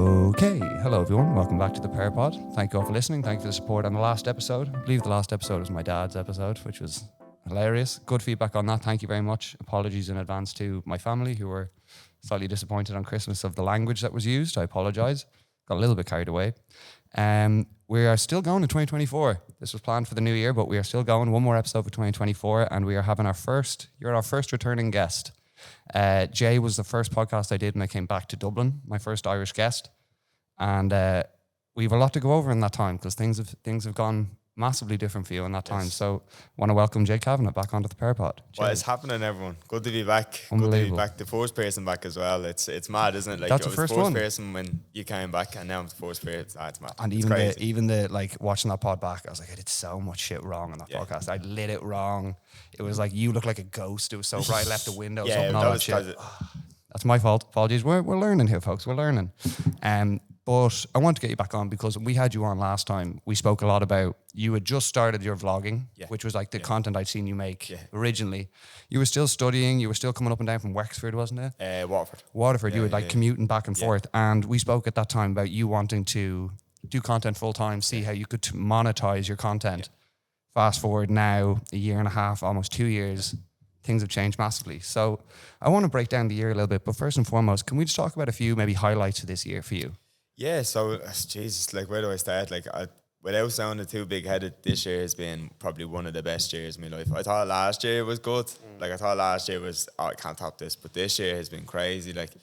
Okay, hello everyone. Welcome back to the Pair Pod. Thank you all for listening. Thank you for the support on the last episode. I believe the last episode was my dad's episode, which was hilarious. Good feedback on that. Thank you very much. Apologies in advance to my family who were slightly disappointed on Christmas of the language that was used. I apologize. Got a little bit carried away. We are still going in 2024. This was planned for the new year, but we are still going. One more episode for 2024, and we are having you're our first returning guest. Jay was the first podcast I did when I came back to Dublin, my first Irish guest. And we have a lot to go over in that time because things have gone massively different for you in that time. So I want to welcome Jay Kavanagh back onto the Pair Pod. What is happening, everyone? Good to be back. Good to be back. The first person back as well. It's mad, isn't it? Like, that's the first one. Person when you came back, and now I'm the first person. It's mad. And even the like watching that pod back, I was like, I did so much shit wrong on that podcast. I lit it wrong. It was like you look like a ghost. It was so bright. I left the windows open. All that shit. That's my fault. Apologies. We're learning here, folks. We're learning. But I want to get you back on because we had you on last time. We spoke a lot about you had just started your vlogging, which was like the content I'd seen you make originally. You were still studying. You were still coming up and down from Wexford, wasn't it? Waterford. You were like commuting back and forth. And we spoke at that time about you wanting to do content full time, see how you could monetize your content. Fast forward now, a year and a half, almost 2 years. Things have changed massively. So I want to break down the year a little bit. But first and foremost, can we just talk about a few maybe highlights of this year for you? Yeah, so, Jesus, like, where do I start? Like, without sounding too big-headed, this year has been probably one of the best years of my life. I thought last year was good. Like, I thought last year was, I can't top this. But this year has been crazy. Like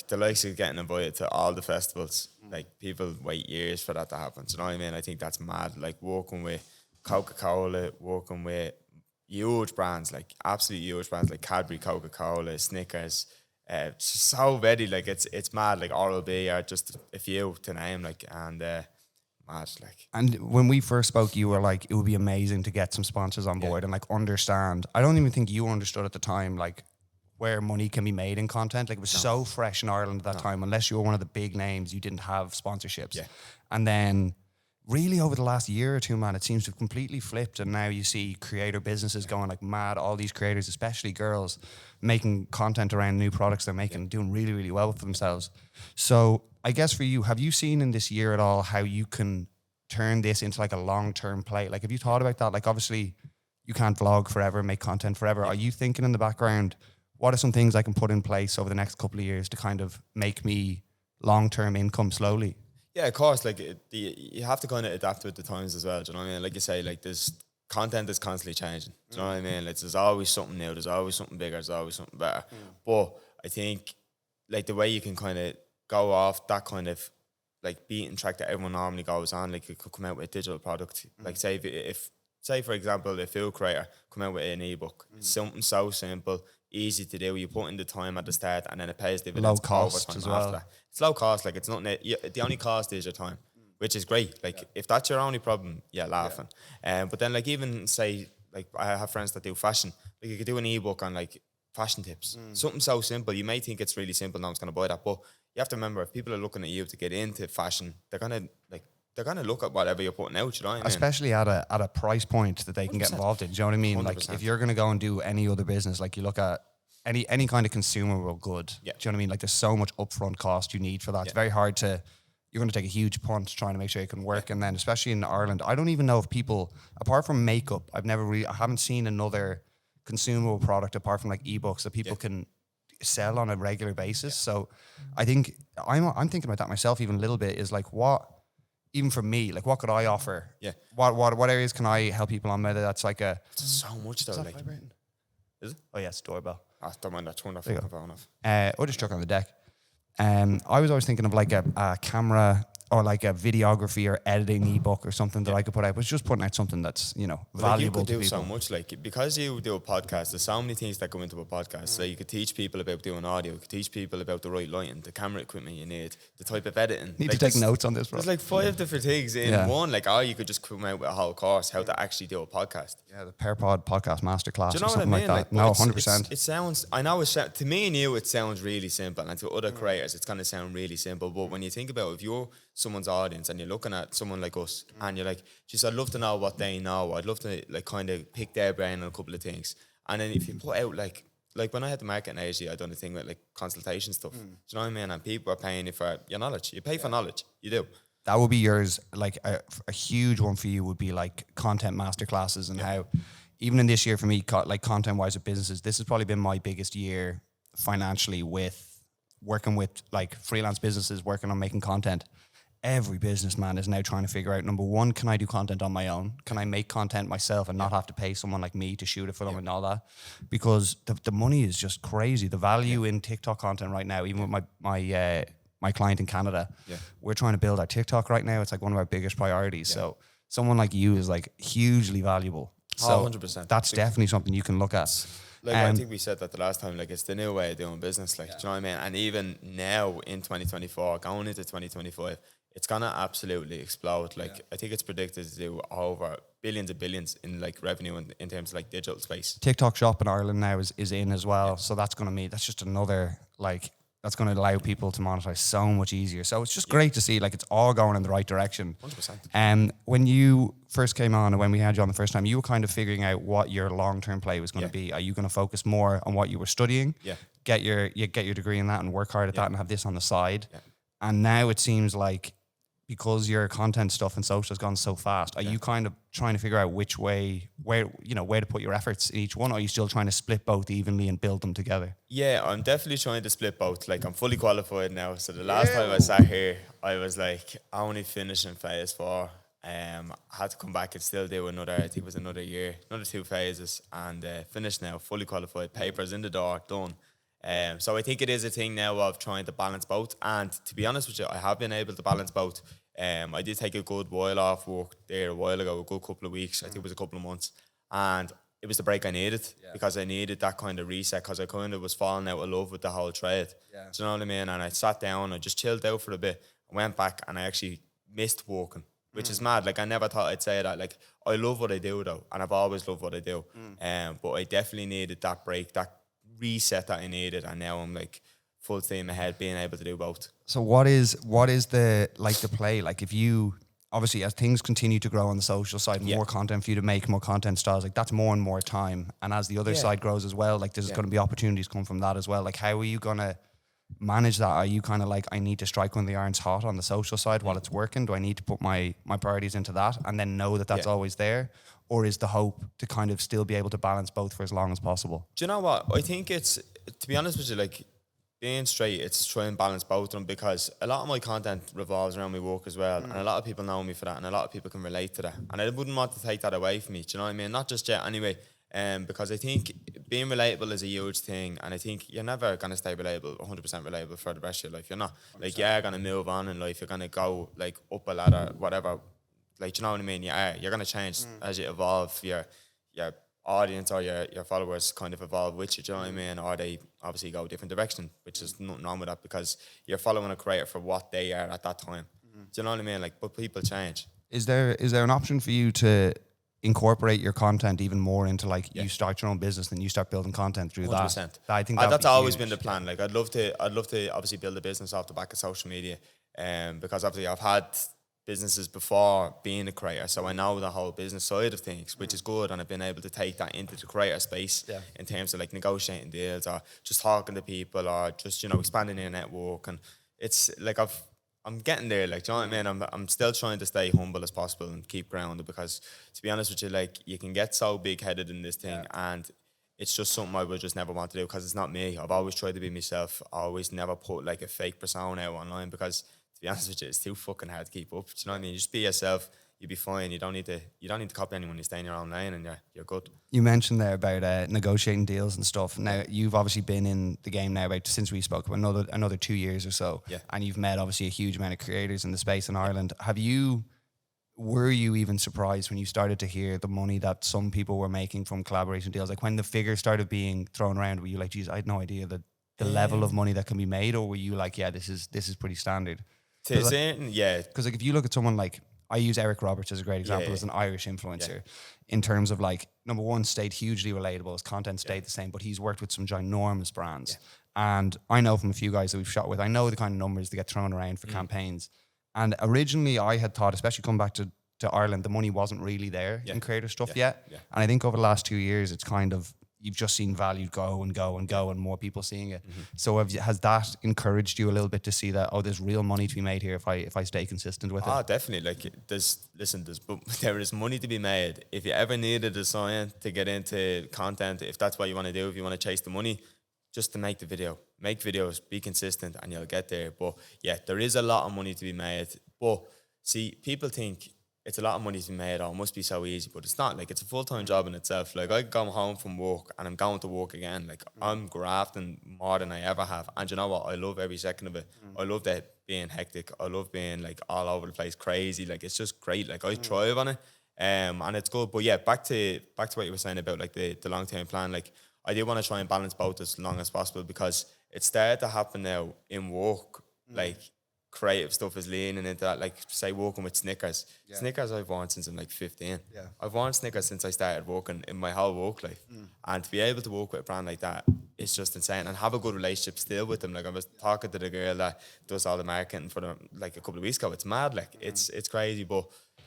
the likes of getting invited to all the festivals. Like, people wait years for that to happen. So, you know what I mean? I think that's mad. Like, working with Coca-Cola, working with huge brands, like, absolutely huge brands, like Cadbury, Coca-Cola, Snickers, so ready, like it's mad, like Oral-B are just a few to name, like, and mad, like. And when we first spoke, you were like, it would be amazing to get some sponsors on board and like understand. I don't even think you understood at the time like where money can be made in content. Like, it was so fresh in Ireland at that time. Unless you were one of the big names, you didn't have sponsorships. And then really over the last year or two, man, it seems to have completely flipped. And now you see creator businesses going like mad. All these creators, especially girls, making content around new products they're making, doing really, really well for themselves. So I guess for you, have you seen in this year at all how you can turn this into like a long-term play? Like, have you thought about that? Like, obviously you can't vlog forever, make content forever. Are you thinking in the background, what are some things I can put in place over the next couple of years to kind of make me long-term income slowly? Yeah, of course. Like, you have to kind of adapt with the times as well. Do you know what I mean? Like you say, like, there's content is constantly changing. Do you know what I mean? Like, there's always something new. There's always something bigger. There's always something better. But I think, like, the way you can kind of go off that kind of like beaten track that everyone normally goes on, like, you could come out with a digital product. Like, say for example, a food creator come out with an ebook. It's something so simple, easy to do. You put in the time at the start, and then it pays dividends. Low cost as well. After. It's low cost. Like, it's not the only cost is your time, which is great. Like, if that's your only problem, laughing. But then, like, even say, like, I have friends that do fashion. Like, you could do an ebook on like fashion tips. Something so simple. You may think it's really simple. No one's gonna buy that, but you have to remember, if people are looking at you to get into fashion, they're gonna look at whatever you're putting out, you know what I mean? Especially at a price point that they can 100%. Get involved in. Do you know what I mean? 100%. Like, if you're gonna go and do any other business, like, you look at any kind of consumable good. Do you know what I mean? Like, there's so much upfront cost you need for that. It's very hard you're going to take a huge punt trying to make sure it can work. And then, especially in Ireland, I don't even know if people, apart from makeup, I haven't seen another consumable product apart from like ebooks that people can sell on a regular basis. So I think I'm thinking about that myself even a little bit, is like, even for me, like, what could I offer? What areas can I help people on? Whether that's like so much though. Is that like, vibrating? Is it? Oh yes, doorbell. Don't mind that. Turn that fucking phone off. Or just chuck on the deck. I was always thinking of like a camera or like a videography or editing ebook or something that I could put out. But it's just putting out something that's, valuable to people. You could do so much. Like, because you do a podcast, there's so many things that go into a podcast. So you could teach people about doing audio. You could teach people about the right lighting, the camera equipment you need, the type of editing. Need to take notes on this, bro. There's like 5 different things in one. Like, you could just come out with a whole course how to actually do a podcast. Yeah, the Pair Pod podcast masterclass. Do you know or something what I mean? like that. No, 100%. It sounds. I know. To me and you, it sounds really simple, and to other creators, it's gonna sound really simple. But when you think about it, if you're someone's audience and you're looking at someone like us, and you're like, "Geez, I'd love to know what they know. I'd love to like kind of pick their brain on a couple of things." And then if you put out like like when I had the marketing agency, I done a thing with like consultation stuff. Do you know what I mean? And people are paying you for your knowledge. You pay for knowledge. You do. That would be yours. Like a huge one for you would be like content masterclasses and how, even in this year for me, like content wise with businesses, this has probably been my biggest year financially with working with like freelance businesses, working on making content. Every businessman is now trying to figure out, number one, can I do content on my own? Can I make content myself and not have to pay someone like me to shoot it for them and all that? Because the money is just crazy. The value in TikTok content right now, even with my client in Canada, we're trying to build our TikTok right now. It's like one of our biggest priorities. So someone like you is like hugely valuable. So 100%. that's definitely something you can look at. Like I think we said that the last time, like it's the new way of doing business. Like, do you know what I mean? And even now in 2024, going into 2025, it's gonna absolutely explode. Like I think it's predicted to do over billions of billions in like revenue in terms of like digital space. TikTok Shop in Ireland now is in as well. So that's that's just another like, that's going to allow people to monetize so much easier. So it's just great to see like it's all going in the right direction. 100%. When you first came on and when we had you on the first time, you were kind of figuring out what your long-term play was going to be. Are you going to focus more on what you were studying? Get your degree in that and work hard at that and have this on the side. And now it seems like, because your content stuff and social has gone so fast, are you kind of trying to figure out which way, where to put your efforts in each one? Or are you still trying to split both evenly and build them together? Yeah, I'm definitely trying to split both. Like I'm fully qualified now. So the last time I sat here, I was like, I only finishing phase 4. I had to come back and still do another, I think it was another year, another 2 phases, and finished now, fully qualified, papers in the door, done. So I think it is a thing now of trying to balance both. And to be honest with you, I have been able to balance both. I did take a good while off work there a while ago, a good couple of weeks. I think it was a couple of months. And it was the break I needed because I needed that kind of reset because I kind of was falling out of love with the whole trade. Do you know what I mean? And I sat down, I just chilled out for a bit. I went back and I actually missed working, which is mad. Like I never thought I'd say that. Like I love what I do though, and I've always loved what I do. But I definitely needed that break, that reset that I needed, and now I'm like full steam ahead, being able to do both. So what is the play? Like if you, obviously as things continue to grow on the social side, more content for you to make, more content styles, like that's more and more time. And as the other side grows as well, like there's going to be opportunities come from that as well. Like how are you going to manage that? Are you kind of like, I need to strike when the iron's hot on the social side while it's working? Do I need to put my priorities into that and then know that that's always there? Or is the hope to kind of still be able to balance both for as long as possible? Do you know what? I think it's, to be honest with you, like being straight, it's try and balance both of them, because a lot of my content revolves around my work as well. And a lot of people know me for that, and a lot of people can relate to that. And I wouldn't want to take that away from me. Do you know what I mean? Not just yet anyway. Because I think being relatable is a huge thing, and I think you're never going to stay relatable, 100% relatable for the rest of your life. You're not. 100%. Like, you're going to move on in life. You're going to go, like, up a ladder, whatever. Like, do you know what I mean? You're going to change as you evolve. Your audience or your followers kind of evolve with you, do you know what I mean? Or they obviously go a different direction, which is nothing wrong with that, because you're following a creator for what they are at that time. Do you know what I mean? Like, but people change. Is there an option for you to incorporate your content even more into like you start your own business and you start building content through 100%. That? I think that's always been the plan. Like I'd love to obviously build a business off the back of social media, because obviously I've had businesses before being a creator, so I know the whole business side of things, which is good, and I've been able to take that into the creator space in terms of like negotiating deals or just talking to people or just, you know, expanding your network. And it's like I'm getting there, like, do you know what I mean? I'm still trying to stay humble as possible and keep grounded, because to be honest with you, like, you can get so big-headed in this thing, and it's just something I would just never want to do, because it's not me. I've always tried to be myself. I always never put like a fake persona out online, because to be honest with you, it's too fucking hard to keep up. Do you know what I mean? You just be yourself, you'll be fine. You don't need to copy anyone. You stay in your own lane and you're good. You mentioned there about negotiating deals and stuff. Now, you've obviously been in the game now about, since we spoke, about another 2 years or so. Yeah. And you've met obviously a huge amount of creators in the space in Ireland. Were you even surprised when you started to hear the money that some people were making from collaboration deals? Like when the figures started being thrown around, were you like, geez, I had no idea the level of money that can be made? Or were you like, yeah, this is pretty standard? Because like if you look at someone like, I use Eric Roberts as a great example as an Irish influencer in terms of like, number one, stayed hugely relatable. His content stayed the same, but he's worked with some ginormous brands. And I know from a few guys that we've shot with, I know the kind of numbers that get thrown around for campaigns. And originally I had thought, especially coming back to Ireland, the money wasn't really there in creator stuff yet. And I think over the last 2 years, it's kind of, you've just seen value go and go and go, and more people seeing it. So has that encouraged you a little bit to see that, oh, there's real money to be made here if I stay consistent with it? Oh, definitely. Like there is money to be made. If you ever needed a sign to get into content, if that's what you want to do, if you want to chase the money, just to make videos, be consistent, and you'll get there. But yeah, there is a lot of money to be made. But see, people think it's a lot of money to be made. Oh, it must be so easy, but it's not. Like, it's a full-time job in itself. Like, I come home from work and I'm going to work again. Like, I'm grafting more than I ever have. And you know what? I love every second of it. I love that being hectic. I love being like all over the place, crazy. Like, it's just great. Like, I thrive on it. And it's good. But yeah, back to what you were saying about like the long-term plan. Like, I do want to try and balance both as long as possible, because it started to happen now in work. Like, creative stuff is leaning into that, like, say, working with Snickers. Snickers I've worn since I'm like 15. I've worn Snickers since I started working in my whole work life. And to be able to work with a brand like that, it's just insane, and have a good relationship still with them. Like, I was talking to the girl that does all the marketing for them like a couple of weeks ago. It's mad. Like, it's crazy. But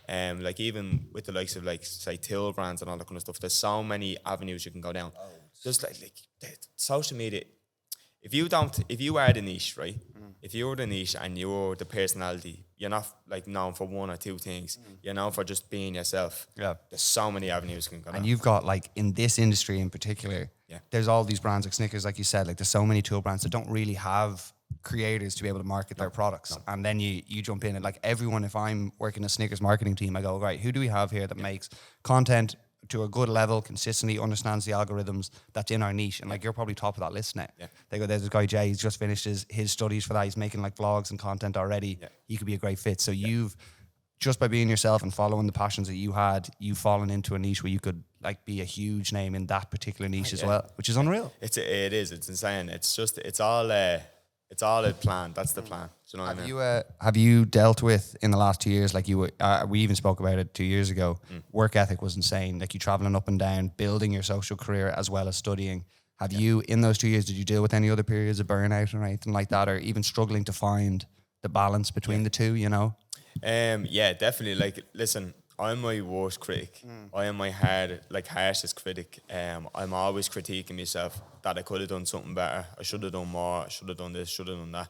like, even with the likes of, like, say, Till brands and all that kind of stuff, there's so many avenues you can go down. Just like social media, if you are the niche, right? If you're the niche and you're the personality, you're not like known for one or two things. You're known for just being yourself. Yeah. There's so many avenues you can go down. And you've got, like, in this industry in particular, there's all these brands like Snickers, like you said, like, there's so many tool brands that don't really have creators to be able to market their products. And then you jump in and, like, everyone, if I'm working a Snickers marketing team, I go, right, who do we have here that makes content to a good level, consistently understands the algorithms, that's in our niche? And like, you're probably top of that list now. They go, there's this guy Jay, he's just finished his studies for that, he's making like vlogs and content already. He could be a great fit. So you've, just by being yourself and following the passions that you had, you've fallen into a niche where you could like be a huge name in that particular niche as well, which is unreal. It is it's insane. It's all a plan. That's the plan. Do you know what I mean? Have you dealt with, in the last 2 years, like we even spoke about it 2 years ago, work ethic was insane. Like, you traveling up and down, building your social career as well as studying. Have you, in those 2 years, did you deal with any other periods of burnout or anything like that, or even struggling to find the balance between the two, you know? Yeah, definitely. Like, listen, I'm my worst critic. I am my harshest critic. I'm always critiquing myself that I could have done something better. I should have done more. I should have done this. Should have done that.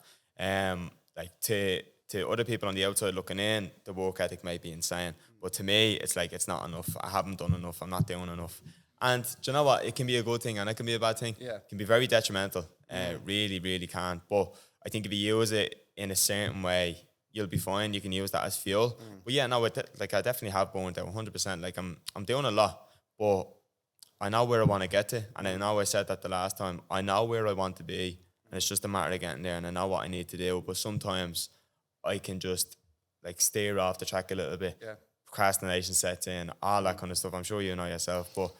Like, to other people on the outside looking in, the work ethic might be insane, but to me, it's like, it's not enough. I haven't done enough. I'm not doing enough. And do you know what? It can be a good thing and it can be a bad thing. It can be very detrimental. Really, really can. But I think if you use it in a certain way, you'll be fine. You can use that as fuel. But yeah, no, like, I definitely have burned out 100%. Like, I'm doing a lot, but I know where I want to get to. And I know I said that the last time. I know where I want to be. And it's just a matter of getting there. And I know what I need to do. But sometimes I can just like steer off the track a little bit. Procrastination sets in, all that kind of stuff. I'm sure you know yourself. But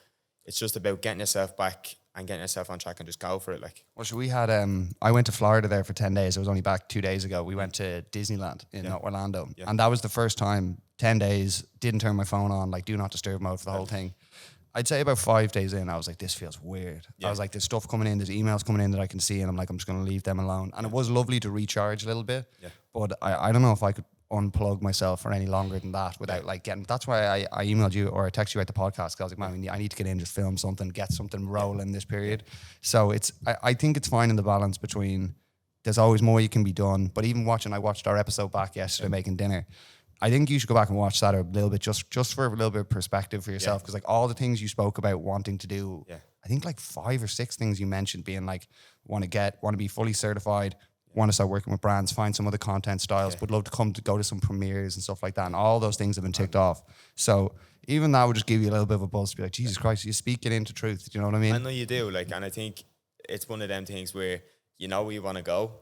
it's just about getting yourself back and getting yourself on track and just go for it. Like, well, so we had I went to Florida there for 10 days. I was only back 2 days ago. We went to Disneyland in Orlando, and that was the first time. 10 days, didn't turn my phone on, like do not disturb mode for the whole thing. I'd say about 5 days in, I was like, this feels weird. I was like, there's stuff coming in, there's emails coming in that I can see, and I'm like, I'm just going to leave them alone. And it was lovely to recharge a little bit, but I don't know if I could unplug myself for any longer than that without like getting. That's why I emailed you or I texted you at the podcast, because I was like, man, I need to get in, just film something, get something rolling this period. So I think it's finding the balance between, there's always more you can be done, but even I watched our episode back yesterday, making dinner. I think you should go back and watch that a little bit, just for a little bit of perspective for yourself, because like all the things you spoke about wanting to do, I think like 5 or 6 things you mentioned being like, want to be fully certified, want to start working with brands, find some other content styles, would love to go to some premieres and stuff like that, and all those things have been ticked off. So even that would just give you a little bit of a buzz to be like, Jesus Christ, you speak it into truth. Do you know what I mean? I know you do. Like, and I think it's one of them things where you know where you want to go.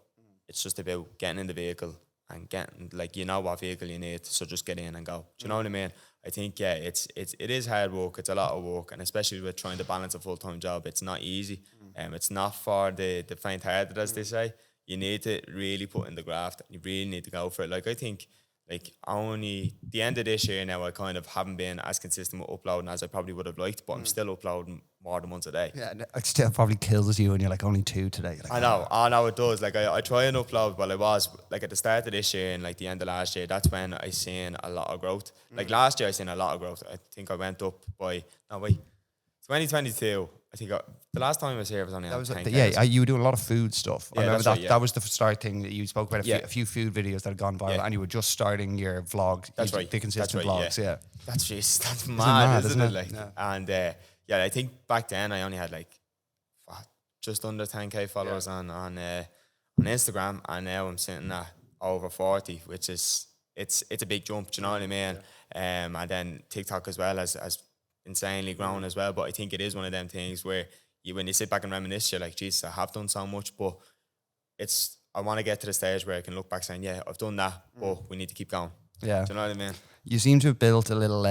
It's just about getting in the vehicle and getting, like, you know what vehicle you need, so just get in and go. Do you know what I mean? I think, it is hard work. It's a lot of work, and especially with trying to balance a full-time job, it's not easy. It's not for the faint-hearted, as they say. You need to really put in the graft. You really need to go for it. Like, I think, like, only the end of this year now, I kind of haven't been as consistent with uploading as I probably would have liked, but I'm still uploading more than once a day. Yeah, it still probably kills you, and you're like, only 2 today. Like, I know it does. Like, I try and upload, but I was, like, at the start of this year and, like, the end of last year, that's when I seen a lot of growth. Like, last year, I seen a lot of growth. I think I went up by, 2022, I think the last time I was here, I was only that on was 10K. you were doing a lot of food stuff. I Yeah, remember that's that. right, yeah. That was the start thing that you spoke about. A few Yeah. food videos that had gone viral, Yeah. and you were just starting your vlog. That's right. The consistent That's right, vlogs. Yeah. That's mad, mad, isn't it? Like, Yeah. and I think back then I only had like just under 10K followers on Instagram, and now I'm sitting at over 40, which is it's a big jump. Do you know what I mean? Yeah. And then TikTok as well has insanely grown as well. But I think it is one of them things where when you sit back and reminisce, you're like, Jesus, I have done so much, but I want to get to the stage where I can look back saying, yeah, I've done that, but we need to keep going. Yeah. Do you know what I mean? You seem to have built a little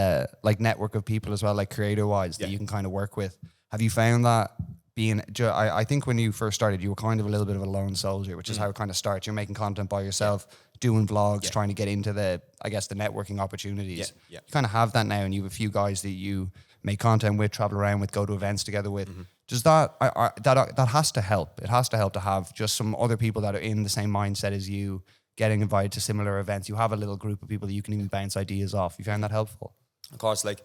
like network of people as well, like creator wise, that you can kind of work with. Have you found that being, I think when you first started, you were kind of a little bit of a lone soldier, which is how it kind of starts. You're making content by yourself, doing vlogs, trying to get into the networking opportunities. You kind of have that now, and you have a few guys that you make content with, travel around with, go to events together with. Does that has to help? It has to help to have just some other people that are in the same mindset as you, getting invited to similar events. You have a little group of people that you can even bounce ideas off. You found that helpful? Of course, like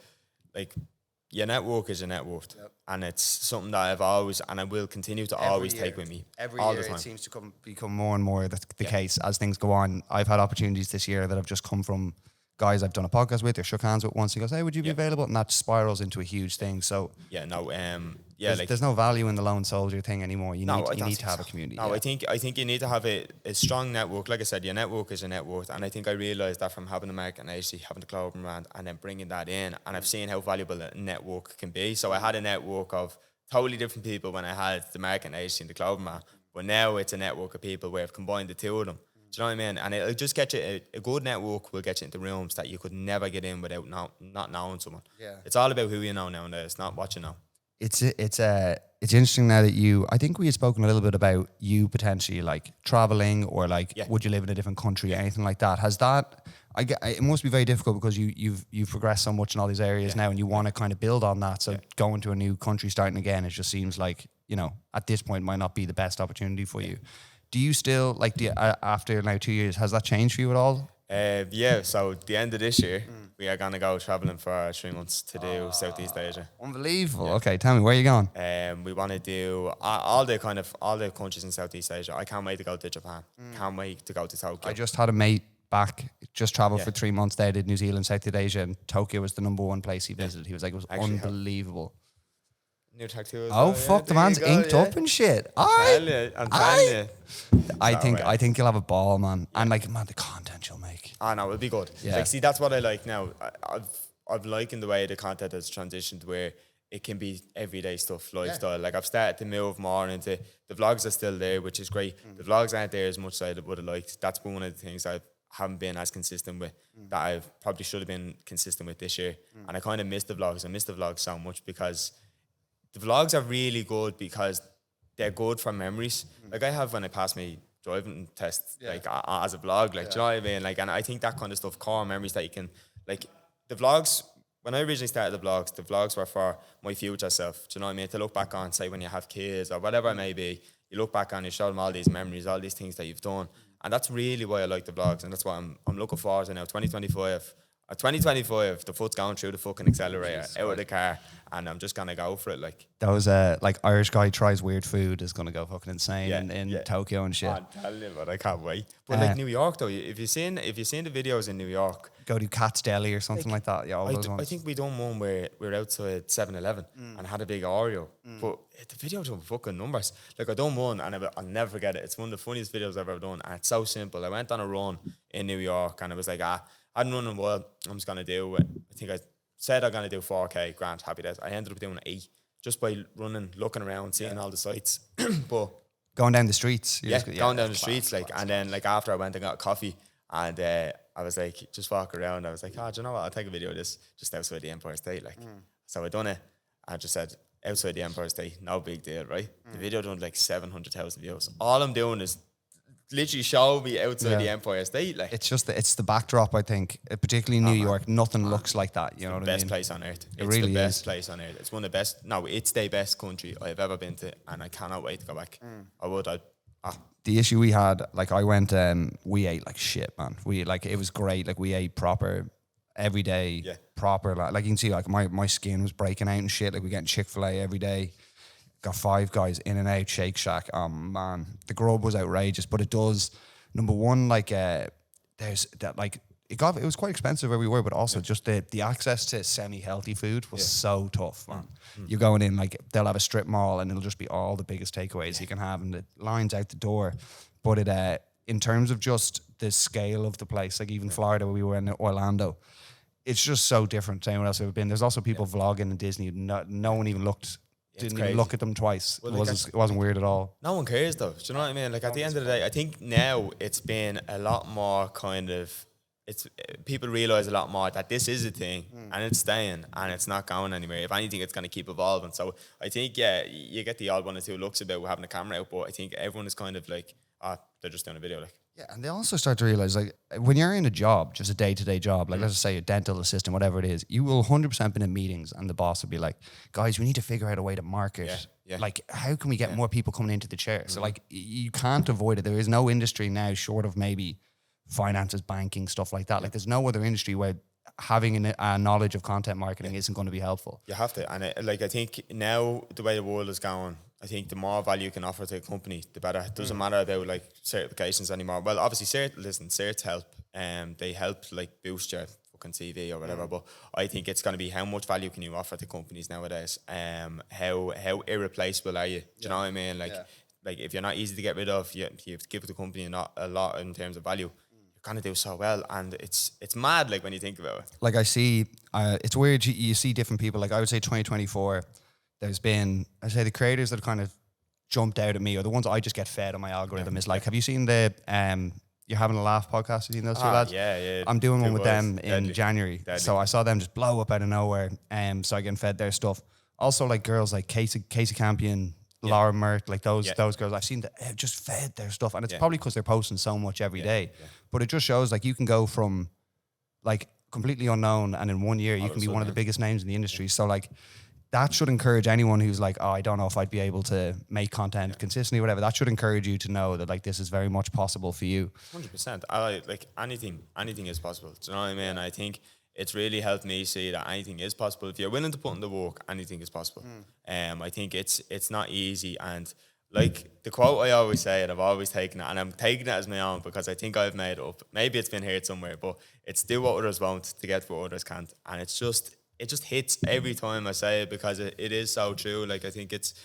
your network is your net worth, and it's something that I've always and I will continue to always take with me. Every all year the time. it seems to become more and more the case as things go on. I've had opportunities this year that have just come from guys I've done a podcast with or shook hands with once. He goes, hey, would you be available? And that spirals into a huge thing. So there's no value in the lone soldier thing anymore. You need to have a community. No, I think you need to have a strong network. Like I said, your network is your net worth. And I think I realised that from having the market and actually having the clothing brand and then bringing that in. And I've seen how valuable a network can be. So I had a network of totally different people when I had the market and actually the clothing brand. But now it's a network of people where I've combined the two of them. Do you know what I mean? And it'll just get you, a good network will get you into rooms that you could never get in without not knowing someone. Yeah. It's all about who you know nowadays, not what you know. It's interesting now that I think we had spoken a little bit about you potentially like traveling or like, would you live in a different country or anything like that? Has that, it must be very difficult because you've progressed so much in all these areas now and you want to kind of build on that. So going to a new country, starting again, it just seems like, at this point might not be the best opportunity for you. Do you still, after now 2 years, has that changed for you at all? So the end of this year, we are going to go travelling for 3 months to do Southeast Asia. Unbelievable. Yeah. Okay, tell me, where are you going? We want to do all the countries in Southeast Asia. I can't wait to go to Japan. Can't wait to go to Tokyo. I just had a mate back, just travelled for 3 months there, did New Zealand, Southeast Asia, and Tokyo was the number one place he visited. He was like, it was unbelievable. New tattoos. Oh fuck! The man's inked up and shit. I'm telling you. I think you'll have a ball, man. And the content you'll make. I know it'll be good. Yeah. See, that's what I like now. I've liking the way the content has transitioned, where it can be everyday stuff, lifestyle. Like I've started to move more into the vlogs are still there, which is great. The vlogs aren't there as much as I would have liked. That's one of the things I haven't been as consistent with that I probably should have been consistent with this year. And I kind of missed the vlogs. I missed the vlogs so much because the vlogs are really good because they're good for memories. Like I have when I pass my driving test, as a vlog, do you know what I mean? And I think that kind of stuff, core memories that you can, the vlogs, when I originally started the vlogs were for my future self. Do you know what I mean? To look back on, say when you have kids or whatever it may be, you look back on, you show them all these memories, all these things that you've done. And that's really why I like the vlogs. And that's what I'm looking forward to now, 2025. 2025, the foot's going through the fucking accelerator, out of the car, and I'm just gonna go for it. That was Irish guy tries weird food is gonna go fucking insane in Tokyo and shit. I'm telling you, but I can't wait. But New York though, if you've seen the videos in New York, go to Cat's Deli or something like that. Yeah, all those ones. I think we done one where we were outside 7-Eleven and had a big Oreo, but the video done fucking numbers. I done one and I'll never forget it. It's one of the funniest videos I've ever done, and it's so simple. I went on a run in New York and I was like, I hadn't run in a while. I'm just gonna do it. I think I said I'm gonna do 4K. Grand, happy days. I ended up doing 8 just by running, looking around, seeing all the sights. But going down the streets, going down the streets, and then after I went and got a coffee, and I was like, just walk around. I was like, do you know what? I'll take a video of this just outside the Empire State, So I done it. I just said outside the Empire State, no big deal, right? The video done 700,000 views. All I'm doing is literally show me outside the Empire State. It's the backdrop, I think, particularly in New York. Nothing looks like that. You know what I mean? Best place on earth. It really is. It's the best place on earth. It's one of the best. No, it's the best country I've ever been to, and I cannot wait to go back. The issue we had, I went, we ate like shit, man. It was great. We ate proper every day, proper. You can see, my skin was breaking out and shit. We getting Chick-fil-A every day. got Five Guys, In and Out, Shake Shack. Oh man, the grub was outrageous. But it does, number one, like there's that like it was quite expensive where we were, but also just the access to semi-healthy food was so tough, man. You're going in, like they'll have a strip mall and it'll just be all the biggest takeaways you can have, and the lines out the door. But it in terms of just the scale of the place, like even Florida where we were in Orlando, it's just so different to anyone else I've ever been. There's also people vlogging in Disney. No one even didn't even look at them twice. Well, it wasn't weird at all. No one cares though. Do you know what I mean? Like at the end of the day, I think now it's been a lot more kind of, people realize a lot more that this is a thing and it's staying and it's not going anywhere. If anything, it's going to keep evolving. So I think, you get the odd one or two looks about having a camera out, but I think everyone is kind of like, they're just doing a video. Like, yeah, and they also start to realize, like, when you're in a job, just a day-to-day job, like let's just say a dental assistant, whatever it is, you will 100% be in meetings and the boss will be like, guys, we need to figure out a way to market. Like, how can we get more people coming into the chair? So like, you can't avoid it. There is no industry now short of maybe finances, banking, stuff like that. Like there's no other industry where having a knowledge of content marketing isn't going to be helpful. You have to. And I think now the way the world is going, I think the more value you can offer to a company, the better. It doesn't matter about like certifications anymore. Well, obviously, certs help. They help like boost your fucking CV or whatever. But I think it's going to be how much value can you offer to companies nowadays? How irreplaceable are you? Do you know what I mean? Like if you're not easy to get rid of, you have to give the company a lot in terms of value. Kind of do so well, and it's mad like when you think about it. Like I see it's weird, you see different people. Like I would say 2024 there's been, I say the creators that kind of jumped out at me, or the ones I just get fed on my algorithm, is like, have you seen the You're Having a Laugh podcast? Have you seen those two lads? Yeah. I'm doing one with them in January. Deadly. So I saw them just blow up out of nowhere, so I get fed their stuff. Also like girls like Casey Campion, Laura Mert, like those girls, I've seen that just fed their stuff, and it's probably because they're posting so much every day. But it just shows like you can go from like completely unknown, and in 1 year you can be one of the biggest names in the industry. So like that should encourage anyone who's like, oh, I don't know if I'd be able to make content consistently or whatever. That should encourage you to know that like this is very much possible for you. 100%. I like anything is possible. Do you know what I mean? I think it's really helped me see that anything is possible. If you're willing to put in the work, anything is possible. I think it's not easy. And like the quote I always say, and I've always taken it, and I'm taking it as my own because I think I've made it up. Maybe it's been heard somewhere, but it's do what others won't to get what others can't. And it just hits every time I say it, because it is so true. Like I think it's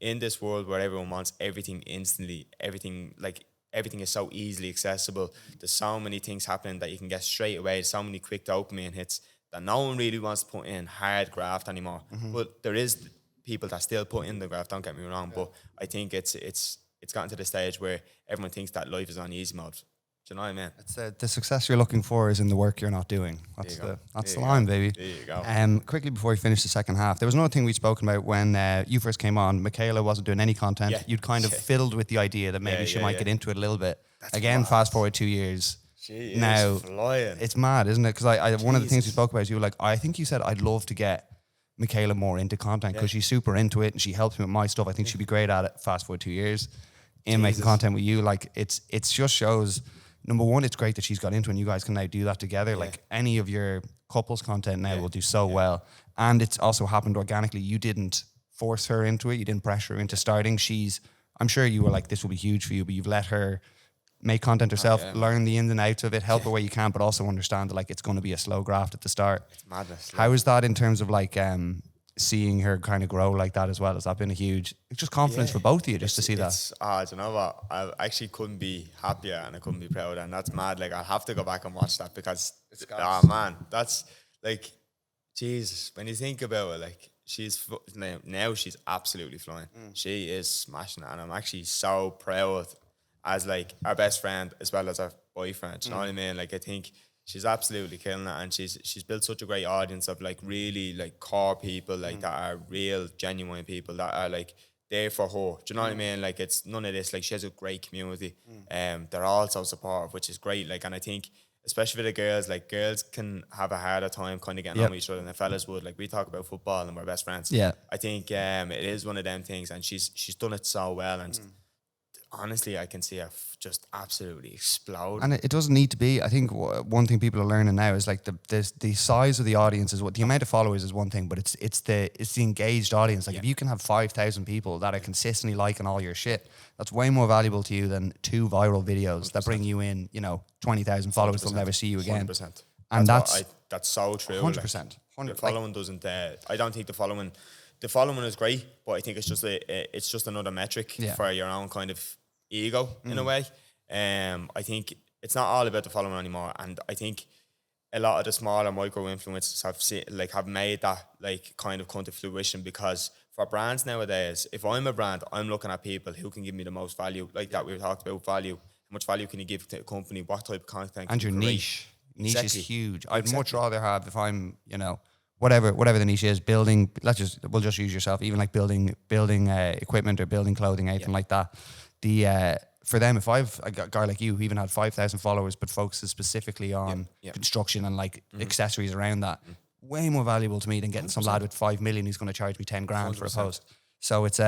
in this world where everyone wants everything instantly, everything is so easily accessible. There's so many things happening that you can get straight away. There's so many quick dopamine hits that no one really wants to put in hard graft anymore. But there is people that still put in the graft, don't get me wrong. But I think it's gotten to the stage where everyone thinks that life is on easy mode. Do you know what I mean? It's the success you're looking for is in the work you're not doing. That's the line, baby. There you go. Quickly before we finish the second half, there was another thing we'd spoken about when you first came on. Michaela wasn't doing any content. Yeah. You'd kind of filled with the idea that maybe she might get into it a little bit. That's Again, mad. fast forward 2 years. She now, is flying. It's mad, isn't it? Because I one of the things we spoke about is you were like, I think you said I'd love to get Michaela more into content because she's super into it and she helps me with my stuff. I think she'd be great at it. Fast forward 2 years in making content with you. Like it's just shows, number one, it's great that she's got into it and you guys can now do that together. Like any of your couples content now will do so well. And it's also happened organically. You didn't force her into it. You didn't pressure her into starting. I'm sure you were like, this will be huge for you, but you've let her make content herself, learn the ins and outs of it, help her where you can, but also understand that like it's going to be a slow graft at the start. It's madness. How is that in terms of like seeing her kind of grow like that as well? Has that been a huge just confidence for both of you just to see that? Do you know what? I actually couldn't be happier and I couldn't be prouder, and that's mad. Like I'll have to go back and watch that because man, that's like Jesus. When you think about it, like now she's absolutely flying. She is smashing it, and I'm actually so proud as like our best friend as well as our boyfriend. You know what I mean? Like I think she's absolutely killing it, and she's built such a great audience of like really like core people like that are real genuine people that are like there for her. Do you know what I mean? Like it's none of this. Like she has a great community. They're all so supportive, which is great. Like, and I think especially for the girls, like girls can have a harder time kind of getting on with each other than the fellas would. Like we talk about football and we're best friends. Yeah, I think it is one of them things, and she's done it so well. And honestly, I can see it just absolutely explode. And it doesn't need to be. I think one thing people are learning now is like the size of the audience is what the amount of followers is one thing, but it's the engaged audience. Like if you can have 5,000 people that are consistently liking all your shit, that's way more valuable to you than 2 viral videos 100%. That bring you in, 20,000 followers. They'll never see you again. 100%. And that's so true. 100%. The following doesn't. I don't think the following is great, but I think it's just another metric for your own kind of ego in a way. I think it's not all about the following anymore, and I think a lot of the smaller micro influencers have made that like kind of come to fruition, because for brands nowadays, if I'm a brand, I'm looking at people who can give me the most value, like that we talked about value. How much value can you give to a company? What type of content? And your niche. Niche is huge. I'd much rather have, if I'm, whatever the niche is, building. We'll just use yourself, even like building equipment or building clothing, anything like that. For them, if I've a guy like you who even had 5,000 followers but focuses specifically on construction and like accessories around that, way more valuable to me than getting 100%. Some lad with 5 million who's going to charge me 10 grand 100%. For a post. So it's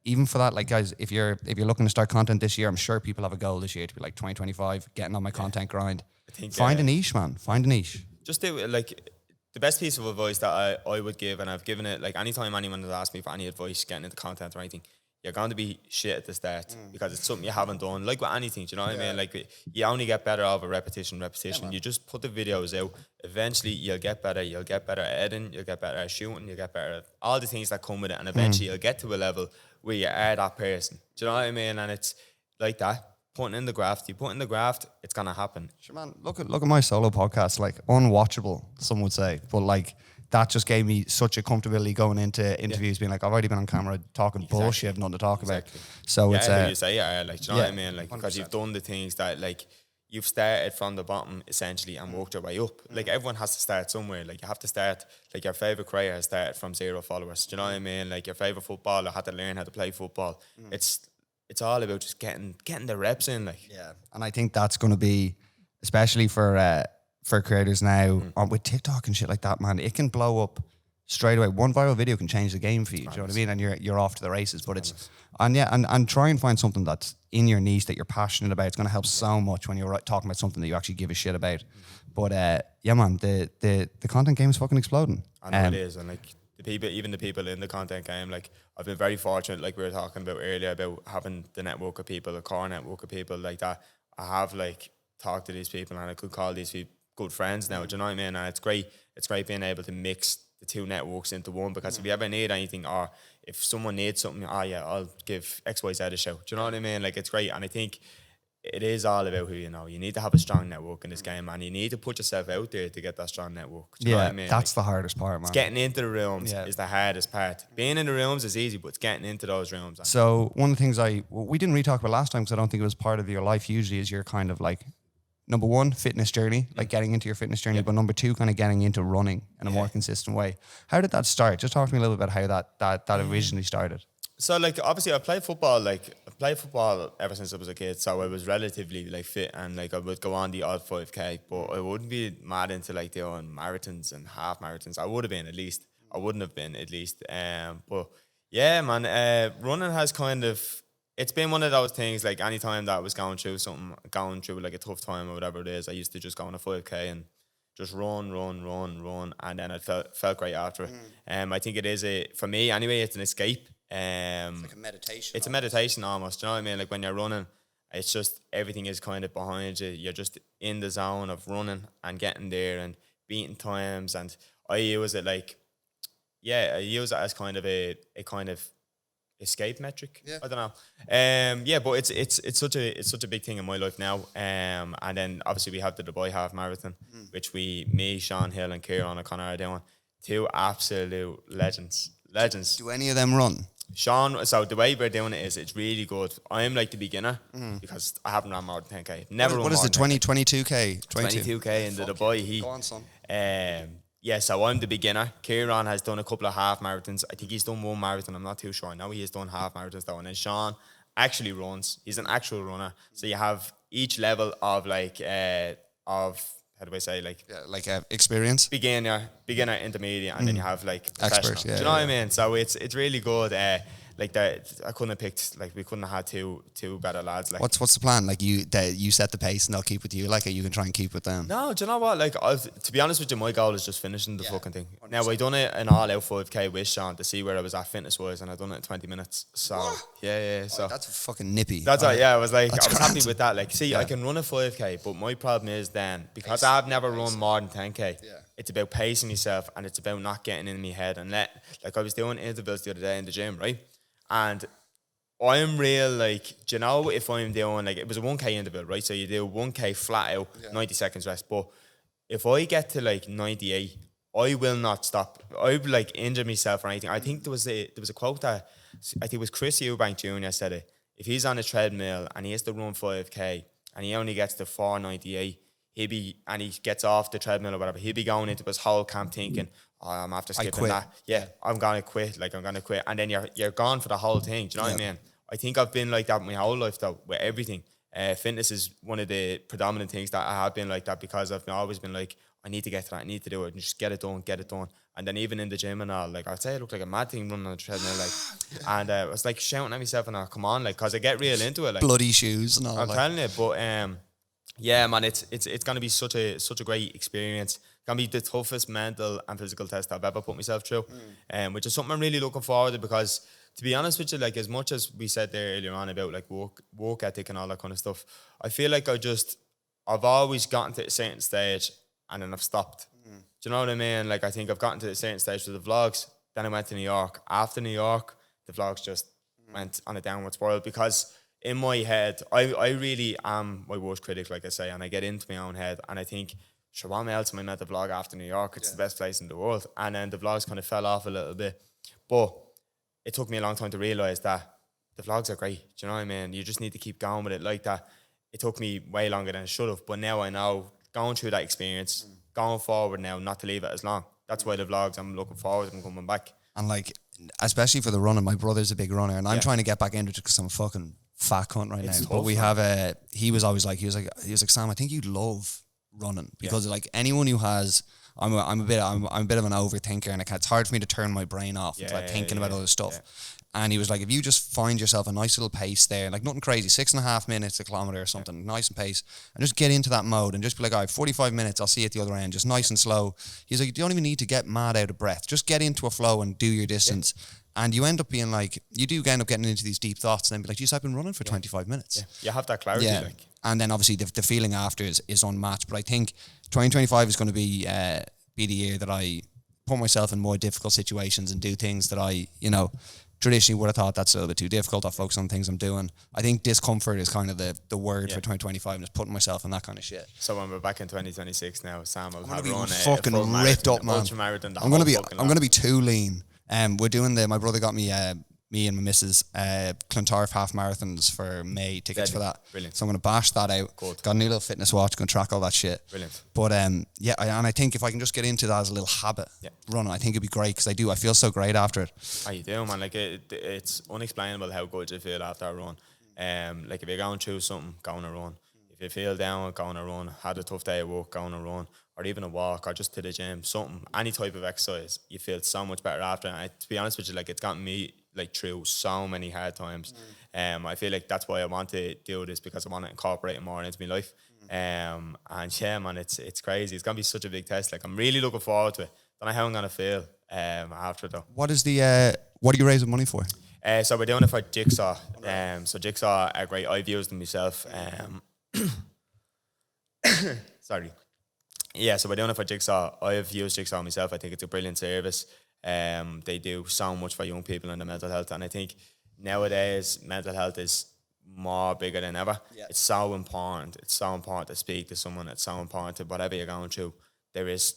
even for that, like guys, if you're looking to start content this year, I'm sure people have a goal this year to be like 2025, getting on my content grind. I think find a niche, man. Find a niche. Just do it. Like the best piece of advice that I would give, and I've given it, like anytime anyone has asked me for any advice getting into content or anything, you're going to be shit at the start because it's something you haven't done. Like with anything, do you know what I mean? Like you only get better over repetition. You just put the videos out. Eventually you'll get better. You'll get better at editing. You'll get better at shooting. You'll get better at all the things that come with it. And eventually you'll get to a level where you are that person. Do you know what I mean? And it's like that. Putting in the graft. You put in the graft, it's going to happen. Sure, man. Look at my solo podcast. Like unwatchable, some would say. But like, that just gave me such a comfortability going into interviews, being like, I've already been on camera talking bullshit, I've nothing to talk about. So it's you say, like, do you know what I mean? Like, 100%. Because you've done the things that, like, you've started from the bottom essentially and worked your way up. Like, everyone has to start somewhere. Like, you have to start. Like, your favorite creator has started from 0 followers. Do you know what I mean? Like, your favorite footballer had to learn how to play football. It's all about just getting the reps in. Like, and I think that's going to be, especially for creators now with TikTok and shit like that, man, it can blow up straight away. One viral video can change the game for you. Do you know what I mean? And you're off to the races. But it's and try and find something that's in your niche that you're passionate about. It's going to help so much when you're talking about something that you actually give a shit about. But man, the content game is fucking exploding. I know it is, and like even the people in the content game, like I've been very fortunate, like we were talking about earlier, about having the network of people, the core network of people like that. I have like talked to these people, and I could call these people good friends now. Do you know what I mean? And it's great being able to mix the two networks into one, because if you ever need anything, or if someone needs something, I'll give XYZ a shout. Do you know what I mean? Like, it's great. And I think it is all about who you know. You need to have a strong network in this game, and you need to put yourself out there to get that strong network. Do you know what I mean? That's like, the hardest part, man. Getting into the rooms is the hardest part. Being in the rooms is easy, but it's getting into those rooms. So one of the things we didn't really talk about last time, because I don't think it was part of your life usually, is your kind of like, number one, fitness journey, like getting into your fitness journey, but number two, kind of getting into running in a more consistent way. How did that start? Just talk to me a little bit about how that originally started. So, like, obviously I played football ever since I was a kid, so I was relatively like fit, and like I would go on the odd 5K, but I wouldn't be mad into like doing marathons and half marathons. I would have been at least. I wouldn't have been at least. But yeah, man, running has kind of, it's been one of those things, like anytime that I was going through like a tough time or whatever it is, I used to just go on a 5K and just run, and then it felt great after it. I think it is for me anyway, it's an escape. It's like a meditation. It's a meditation almost, do you know what I mean? Like when you're running, it's just everything is kind of behind you. You're just in the zone of running and getting there and beating times. And I use it as kind of a kind of escape metric. I don't know. But it's such a big thing in my life now. And then obviously we have the Dubai half marathon, which me, Sean Hill and Kieran O'Connor are doing. Two absolute legends. Do any of them run? Sean, so the way we're doing it is it's really good. I'm like the beginner because I haven't run more than 10K. Never run. What is it? 22K? 22K in the Dubai. Go on, son. So I'm the beginner. Kieran has done a couple of half marathons. I think he's done one marathon. I'm not too sure. I know he has done half marathons though. And then Sean actually runs. He's an actual runner. So you have each level of how do I say, experience? Beginner, intermediate, and then you have like expert. do you know what I mean? So it's really good. like that, I couldn't have picked, like we couldn't have had two better lads. Like what's the plan? Like you set the pace and they'll keep with you. Like you can try and keep with them. No, do you know what? Like to be honest with you, my goal is just finishing the fucking thing. 100%. Now I done it an all out 5k with Sean to see where I was at fitness wise, and I done it in 20 minutes. So yeah. So that's fucking nippy. That's right. Yeah, I was happy with that. Like, see, I can run a 5k, but my problem is then because I've never run more than 10k. Yeah. It's about pacing myself, and it's about not getting in my head and like I was doing intervals the other day in the gym, right? And I'm real, like, do you know, if I'm doing, like, it was a 1k interval, right? So you do 1k flat out, 90 seconds rest. But if I get to, like, 98, I will not stop. I would, like, injure myself or anything. I think there was a quote that, I think it was Chris Eubank Jr. said it. If he's on a treadmill and he has to run 5k and he only gets to 498, and he gets off the treadmill or whatever, he'll be going into his whole camp thinking, oh, I'm after skipping that. Yeah, I'm going to quit. Like, I'm going to quit. And then you're gone for the whole thing. Do you know what I mean? I think I've been like that my whole life, though, with everything. Fitness is one of the predominant things that I have been like that, because I've always been like, I need to get to that, I need to do it, and just get it done. And then even in the gym and all, like, I'd say I look like a mad thing running on the treadmill, like, and I was like shouting at myself and come on, like, because I get real into it, like bloody shoes and all. I'm telling you, but yeah, man, it's gonna be such a great experience. It's gonna be the toughest mental and physical test I've ever put myself through, which is something I'm really looking forward to, because to be honest with you, like, as much as we said there earlier on about like work ethic and all that kind of stuff, I feel like I've always gotten to a certain stage and then I've stopped. Do you know what I mean? Like, I think I've gotten to a certain stage with the vlogs. Then I went to New York. After New York, the vlogs just went on a downward spiral, because in my head, I really am my worst critic, like I say, and I get into my own head, and I think, sure, what else am I meant to vlog after New York? It's the best place in the world. And then the vlogs kind of fell off a little bit. But it took me a long time to realise that the vlogs are great. Do you know what I mean? You just need to keep going with it like that. It took me way longer than it should have. But now I know, going through that experience, going forward now, not to leave it as long. That's why the vlogs, I'm looking forward to them coming back. And like, especially for the running, my brother's a big runner, and I'm trying to get back into it because I'm a fucking fat cunt right now. Tough, but we have he was always like, he was like, Sam, I think you'd love running, because like anyone who has, I'm a bit of an overthinker, and it's hard for me to turn my brain off into like thinking about other stuff. And he was like, if you just find yourself a nice little pace there, like nothing crazy, 6.5 minutes a kilometer or something, nice and pace, and just get into that mode and just be like, all right, 45 minutes, I'll see you at the other end, just nice and slow. He's like, you don't even need to get mad out of breath. Just get into a flow and do your distance. And you end up being like, you do end up getting into these deep thoughts and then be like, geez, I've been running for 25 minutes. Yeah. You have that clarity. Yeah. Like. And then obviously the feeling after is unmatched. But I think 2025 is going to be the year that I put myself in more difficult situations and do things that I, traditionally would have thought that's a little bit too difficult. I focus on things I'm doing. I think discomfort is kind of the word for 2025, and just putting myself in that kind of shit. So when we're back in 2026 now, Sam will have run fucking ripped up, man. I'm gonna be too lean. We're doing my brother got me and my missus Clontarf half marathons for May, tickets for that. Brilliant. So I'm gonna bash that out. Good. Got a new little fitness watch, gonna track all that shit. Brilliant. But and I think if I can just get into that as a little habit, running, I think it'd be great, because I feel so great after it. Oh, you do, man. Like it's unexplainable how good you feel after a run. Like if you're going through something, go on a run. If you feel down, go on a run. Had a tough day at work, go on a run. Or even a walk, or just to the gym, something, any type of exercise, you feel so much better after. And to be honest with you, like, it's gotten me like through so many hard times. I feel like that's why I want to do this, because I want to incorporate it more into my life. And yeah, man, it's crazy. It's gonna be such a big test. Like, I'm really looking forward to it. Don't know how I'm gonna feel after though. What is what are you raising money for? So we're doing it for Jigsaw. So Jigsaw are great. I've used them myself. Sorry. Yeah, so we're doing it for Jigsaw. I've used Jigsaw myself. I think it's a brilliant service. They do so much for young people and their mental health. And I think nowadays mental health is more bigger than ever. Yeah. It's so important. It's so important to speak to someone. It's so important to whatever you're going through. There is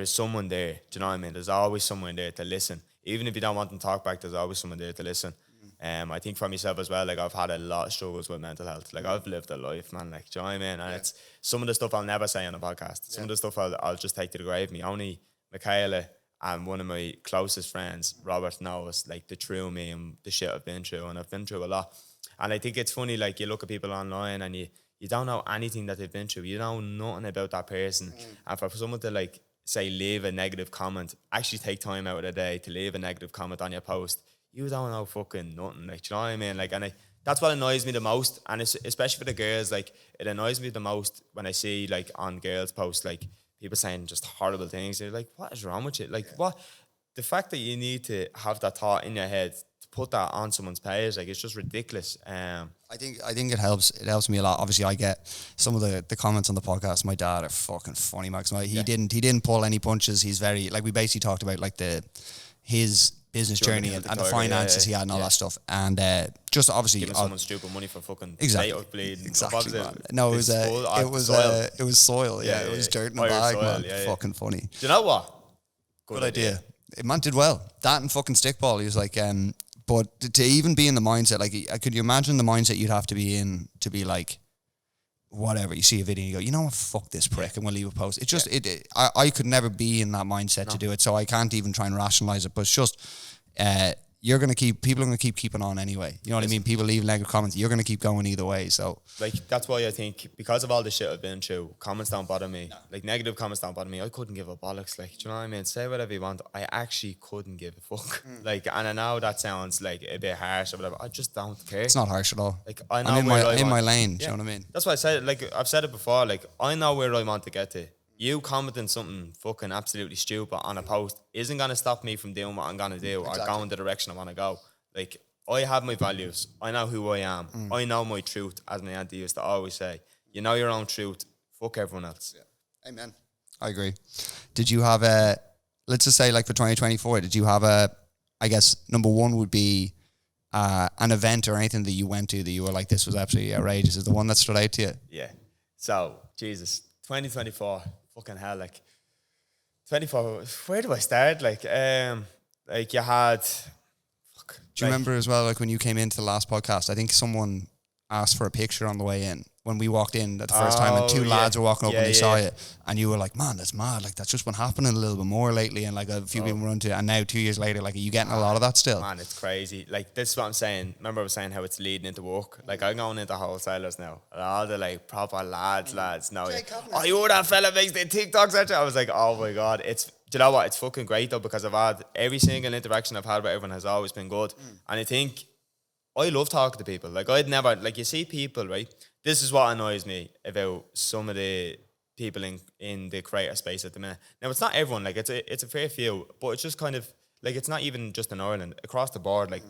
someone there. Do you know what I mean? There's always someone there to listen. Even if you don't want them to talk back, there's always someone there to listen. I think for myself as well, like, I've had a lot of struggles with mental health. Like, I've lived a life, man. Like, do you know what I mean? And it's some of the stuff I'll never say on a podcast. Some of the stuff I'll just take to the grave. Me, only Michaela and one of my closest friends, Robert, knows like the true me and the shit I've been through, and I've been through a lot. And I think it's funny, like, you look at people online and you don't know anything that they've been through. You know nothing about that person. And for someone to, like, say, leave a negative comment, actually take time out of the day to leave a negative comment on your post, you don't know fucking nothing. Like, do you know what I mean? Like, and that's what annoys me the most. And it's, especially for the girls, like, it annoys me the most when I see, like, on girls' posts, like, people saying just horrible things. They're like, what is wrong with you? Like, what? The fact that you need to have that thought in your head to put that on someone's page, like, it's just ridiculous. I think it helps. It helps me a lot. Obviously, I get some of the comments on the podcast. My dad are fucking funny, Max. He didn't pull any punches. He's very, like, we basically talked about like his business journey and the finances he had and all that stuff. And just obviously giving someone stupid money for fucking exactly. No, it was soil. Yeah, it was dirt in the bag, man. Fucking funny. Do you know what? Good idea. Man did well. That and fucking stickball. He was like, but to even be in the mindset, like, could you imagine the mindset you'd have to be in to be like, whatever, you see a video and you go, you know what, fuck this prick, and we'll leave a post. It's just, I could never be in that mindset to do it, so I can't even try and rationalize it, but it's just, people are going to keeping on anyway. You know what I mean? People leave negative comments. You're going to keep going either way. So, like, that's why I think, because of all the shit I've been through, comments don't bother me. No. Like, negative comments don't bother me. I couldn't give a bollocks. Like, do you know what I mean? Say whatever you want. I actually couldn't give a fuck. Like, and I know that sounds like a bit harsh or whatever. I just don't care. It's not harsh at all. Like, I know I'm in my lane. Do you know what I mean? That's why I said, like, I've said it before. Like, I know where I want to get to. You commenting something fucking absolutely stupid on a post isn't going to stop me from doing what I'm going to do or going the direction I want to go. Like, I have my values. I know who I am. I know my truth, as my auntie used to always say. You know your own truth. Fuck everyone else. Yeah. Amen. I agree. Did you have let's just say, like, for 2024, did you have I guess, number one would be an event or anything that you went to that you were like, this was absolutely outrageous? Is the one that stood out to you? Yeah. So, Jesus, 2024, fucking hell, like, 24, where do I start? Like you had... Do you remember as well, like, when you came into the last podcast, I think someone asked for a picture on the way in when we walked in the first time, and two lads were walking up and they saw it, and you were like, man, that's mad. Like, that's just been happening a little bit more lately, and like a few people run to it, and now 2 years later, like, are you getting a lot of that still? Man, it's crazy. Like, this is what I'm saying. Remember I was saying how it's leading into work? Like, I'm going into wholesalers now, and all the, like, proper lads now. Oh, you were that fella makes the TikToks, etc. I was like, oh my God, do you know what? It's fucking great though, because I've had every single interaction I've had with everyone has always been good. And I think I love talking to people. Like, I'd never, like, you see people, right? This is what annoys me about some of the people in the creator space at the minute. Now, it's not everyone, like, it's a fair few, but it's just kind of, like, it's not even just in Ireland, across the board. Like,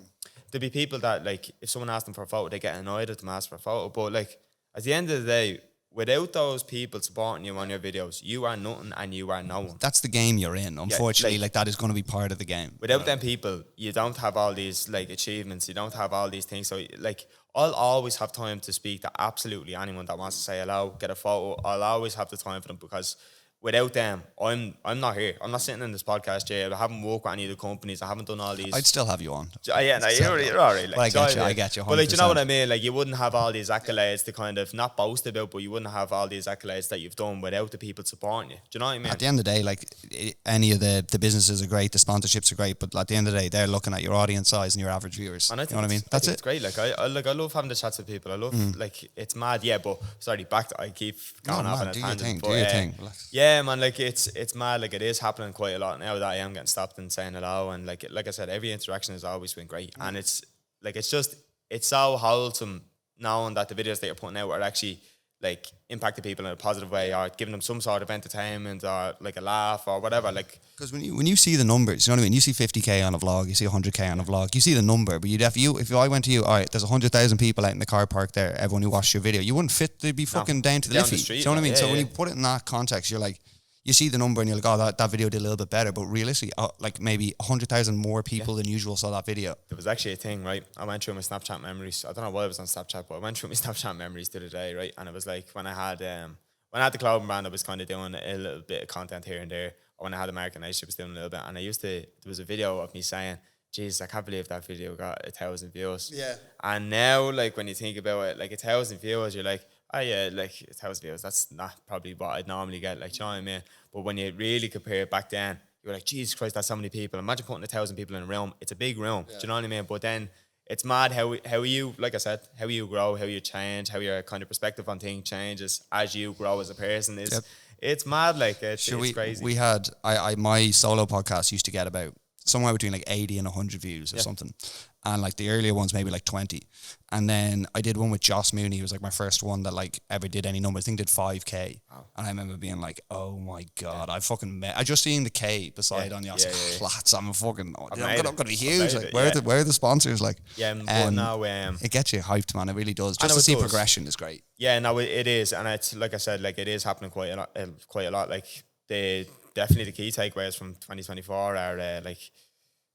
there'll be people that, like, if someone asks them for a photo, they get annoyed at them asking for a photo. But, like, at the end of the day, without those people supporting you on your videos, you are nothing and you are no one. That's the game you're in. Unfortunately, like that is going to be part of the game. Without them people, you don't have all these, like, achievements. You don't have all these things. So, like, I'll always have time to speak to absolutely anyone that wants to say hello, get a photo. I'll always have the time for them, because without them, I'm not here. I'm not sitting in this podcast chair. I haven't worked with any of the companies. I haven't done all these. I'd still have you on. Yeah, no, you're all right. Like, I get you. 100%. But, like, you know what I mean? Like, you wouldn't have all these accolades to kind of not boast about, but you wouldn't have all these accolades that you've done without the people supporting you. Do you know what I mean? At the end of the day, like, any of the businesses are great, the sponsorships are great, but at the end of the day, they're looking at your audience size and your average viewers. And I think, you know what I mean? That's it. It's great. Like, I love having the chats with people. I love, like, it's mad. Yeah, but sorry, back to, I keep going off on a tangent. Do your thing. Yeah, man, like, it's mad. Like, it is happening quite a lot now that I am getting stopped and saying hello, and like I said, every interaction has always been great. And it's like, it's so wholesome knowing that the videos that you're putting out are actually, like, impacting people in a positive way, or giving them some sort of entertainment, or like a laugh or whatever. Like, because when you see the numbers, you know what I mean? You see 50k on a vlog, you see 100k on a vlog, you see the number, but if I went to you, all right, there's 100,000 people out in the car park there, everyone who watched your video, you wouldn't fit. They'd be fucking down to the liffey. You know what I mean? So when you put it in that context, you're like, you see the number and you're like, oh, that video did a little bit better. But realistically, like, maybe 100,000 more people than usual saw that video. There was actually a thing, right? I went through my Snapchat memories. I don't know why I was on Snapchat, but I went through my Snapchat memories the other day, right? And it was like, when I had the clothing brand, I was kind of doing a little bit of content here and there. Or when I had American Relationship, I was doing a little bit. And there was a video of me saying, Jesus, I can't believe that video got 1,000 views. Yeah. And now, like, when you think about it, like, 1,000 views, you're like, oh yeah, like, 1,000 views, that's not probably what I'd normally get, like, you know what I mean? But when you really compare it back then, you're like, Jesus Christ, that's so many people. Imagine putting 1,000 people in a room. It's a big room. Do you know what I mean? But then it's mad how you, like I said, how you grow, how you change, how your kind of perspective on things changes as you grow as a person. It's mad, like, it's crazy. We had, my solo podcast used to get about somewhere between like 80 and 100 views or something. And like the earlier ones, maybe like 20. And then I did one with Joss Mooney. It was like my first one that like ever did any numbers. I think did 5K. Wow. And I remember being like, oh my God, I just seen the K beside on the clats. I'm gonna be huge. Like, where are the sponsors? Like, but now it gets you hyped, man. It really does. Just to see progression is great. Yeah, no, it is. And it's like I said, like it is happening quite a lot. Like definitely the key takeaways from 2024 are like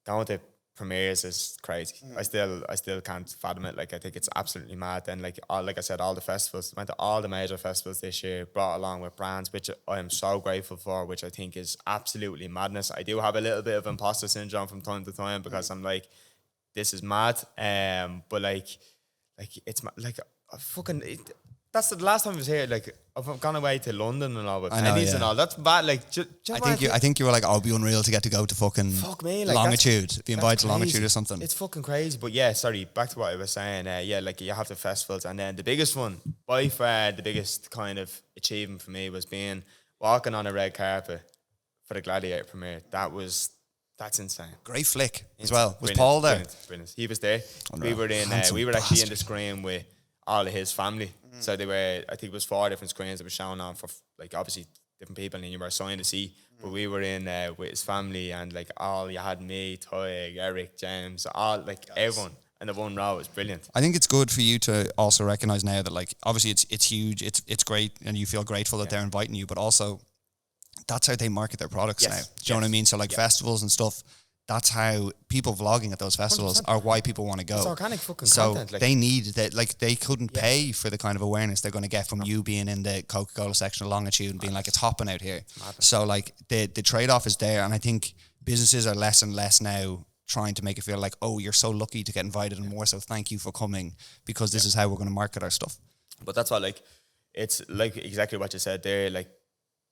going to premieres is crazy. I still can't fathom it. Like I think it's absolutely mad. And like I said, all the festivals, went to all the major festivals this year, brought along with brands, which I am so grateful for, which I think is absolutely madness. I do have a little bit of imposter syndrome from time to time because I'm like, this is mad. But like it's like I fucking. That's the last time I was here. Like I've gone away to London and all with pennies and all. That's bad. Like I think you were like, it'd be unreal to get to go to fucking like Longitude. Be invited to Longitude or something. It's fucking crazy. But yeah, sorry. Back to what I was saying. Like you have the festivals, and then the biggest one by far, the biggest kind of achievement for me was walking on a red carpet for the Gladiator premiere. That's insane. Great flick as well. Was Paul there? Brilliant. He was there. We were actually in the screen with all of his family. So they were, I think it was 4 different screens that were shown on for like obviously different people, and you were assigned to see. But we were in with his family, and like you had me, Toy, Eric, James, all like everyone in the one row. It was brilliant. I think it's good for you to also recognize now that like obviously it's huge, it's great, and you feel grateful that they're inviting you, but also that's how they market their products now. Do you know what I mean? So like festivals and stuff. That's how people vlogging at those festivals 100%. Are why people want to go. It's organic fucking content. They need that. Like they couldn't pay for the kind of awareness they're going to get from you being in the Coca-Cola section of Longitude and being like, it's hopping out here. So like the trade-off is there, and I think businesses are less and less now trying to make it feel like, oh, you're so lucky to get invited, and more so thank you for coming, because this is how we're going to market our stuff. But that's what, like, it's like exactly what you said there. Like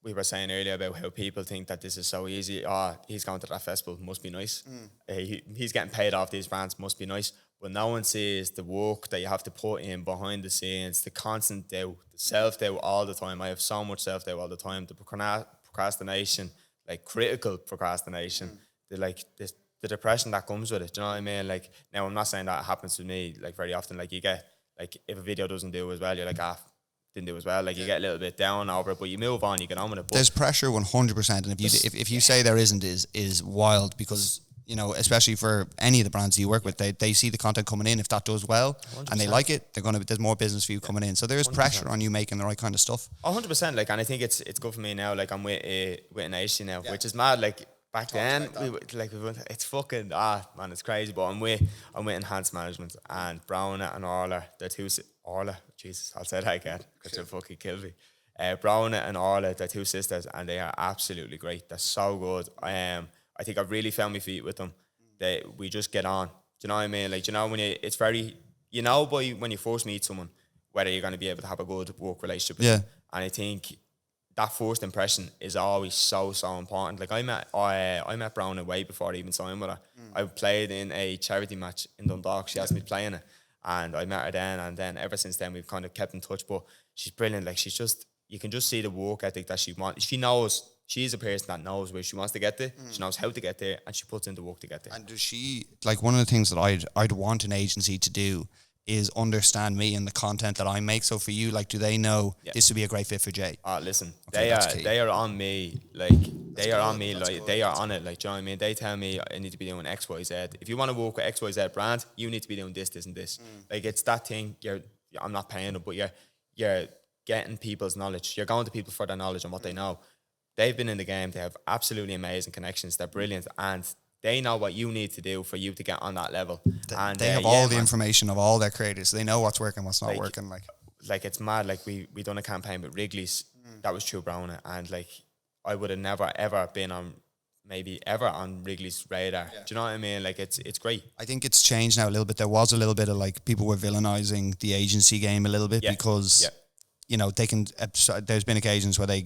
we were saying earlier about how people think that this is so easy. He's going to that festival, must be nice. He's getting paid off these brands, must be nice. But no one sees the work that you have to put in behind the scenes, the constant doubt, the self-doubt all the time. I have so much self-doubt all the time. The procrastination, like critical procrastination, the depression that comes with it. Do you know what I mean? Like, now I'm not saying that happens to me like very often. Like you get, like if a video doesn't do as well, you're like, didn't do as well. Like you get a little bit down over it, but you move on, you get on with it. But there's pressure 100%, and if you say there isn't, is wild, because you know, especially for any of the brands you work with, they see the content coming in. If that does well 100%. And they like it, there's more business for you coming in. So there is 100%. Pressure on you making the right kind of stuff. 100%. Like, and I think it's good for me now. Like I'm with an AC now, which is mad. Like back then, it's fucking man, it's crazy. But I'm with Enhanced Management, and Browna and Orla, they're two. Orla, Jesus, I'll say that again because they'll fucking kill me. Browna and Orla, they're two sisters, and they are absolutely great. They're so good. I think I've really found my feet with them. We just get on. Do you know what I mean? Like, you know, when it's very, you know, when you first meet someone, whether you're going to be able to have a good work relationship with them. And I think that first impression is always so important. Like I met Browna way before I even signed with her. I played in a charity match in Dundalk. She asked me to play in it, and I met her then. And then ever since then, we've kind of kept in touch. But she's brilliant. Like you can just see the work ethic that she wants. She knows. She's a person that knows where she wants to get there. She knows how to get there, and she puts in the work to get there. And does she, like, one of the things that I'd want an agency to do is understand me and the content that I make. So for you, like, do they know this would be a great fit for Jay? Listen, okay, they are on me. Like, they are on me. Like, they are on it. Like, do you know what I mean? They tell me I need to be doing X, Y, Z. If you want to work with X, Y, Z brand, you need to be doing this, this, and this. Like, it's that thing. I'm not paying them, but you're getting people's knowledge. You're going to people for their knowledge and what they know. They've been in the game. They have absolutely amazing connections. They're brilliant, and they know what you need to do for you to get on that level. And they have all the information of all their creators. They know what's working, what's not working. Like it's mad. Like we done a campaign with Wrigley's. That was through Browna, and like I would have never ever been on Wrigley's radar. Do you know what I mean? Like it's great. I think it's changed now a little bit. There was a little bit of like people were villainizing the agency game a little bit because. Yeah. You know, they can. There's been occasions where they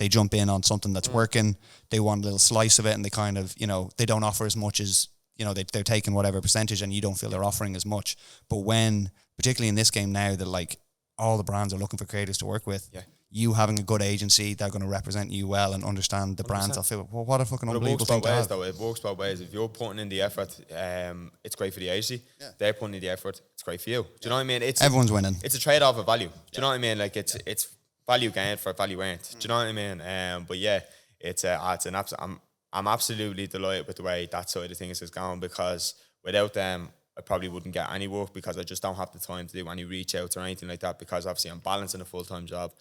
jump in on something that's working. They want a little slice of it, and they kind of, you know, they don't offer as much as, you know, they're taking whatever percentage, and you don't feel they're offering as much. But when, particularly in this game now, that like all the brands are looking for creators to work with, you having a good agency, they're going to represent you well and understand the 100%. Brands. I feel, well, what a fucking unbelievable thing to have. Though. It works both ways. If you're putting in the effort, it's great for the agency. Yeah. They're putting in the effort, it's great for you. Do you know what I mean? Everyone's winning. It's a trade-off of value. Do you know what I mean? Like, it's value gained for value earned. Do you know what I mean? But yeah, it's an absolute... I'm absolutely delighted with the way that side of things is going, because without them, I probably wouldn't get any work, because I just don't have the time to do any reach outs or anything like that, because obviously I'm balancing a full-time job,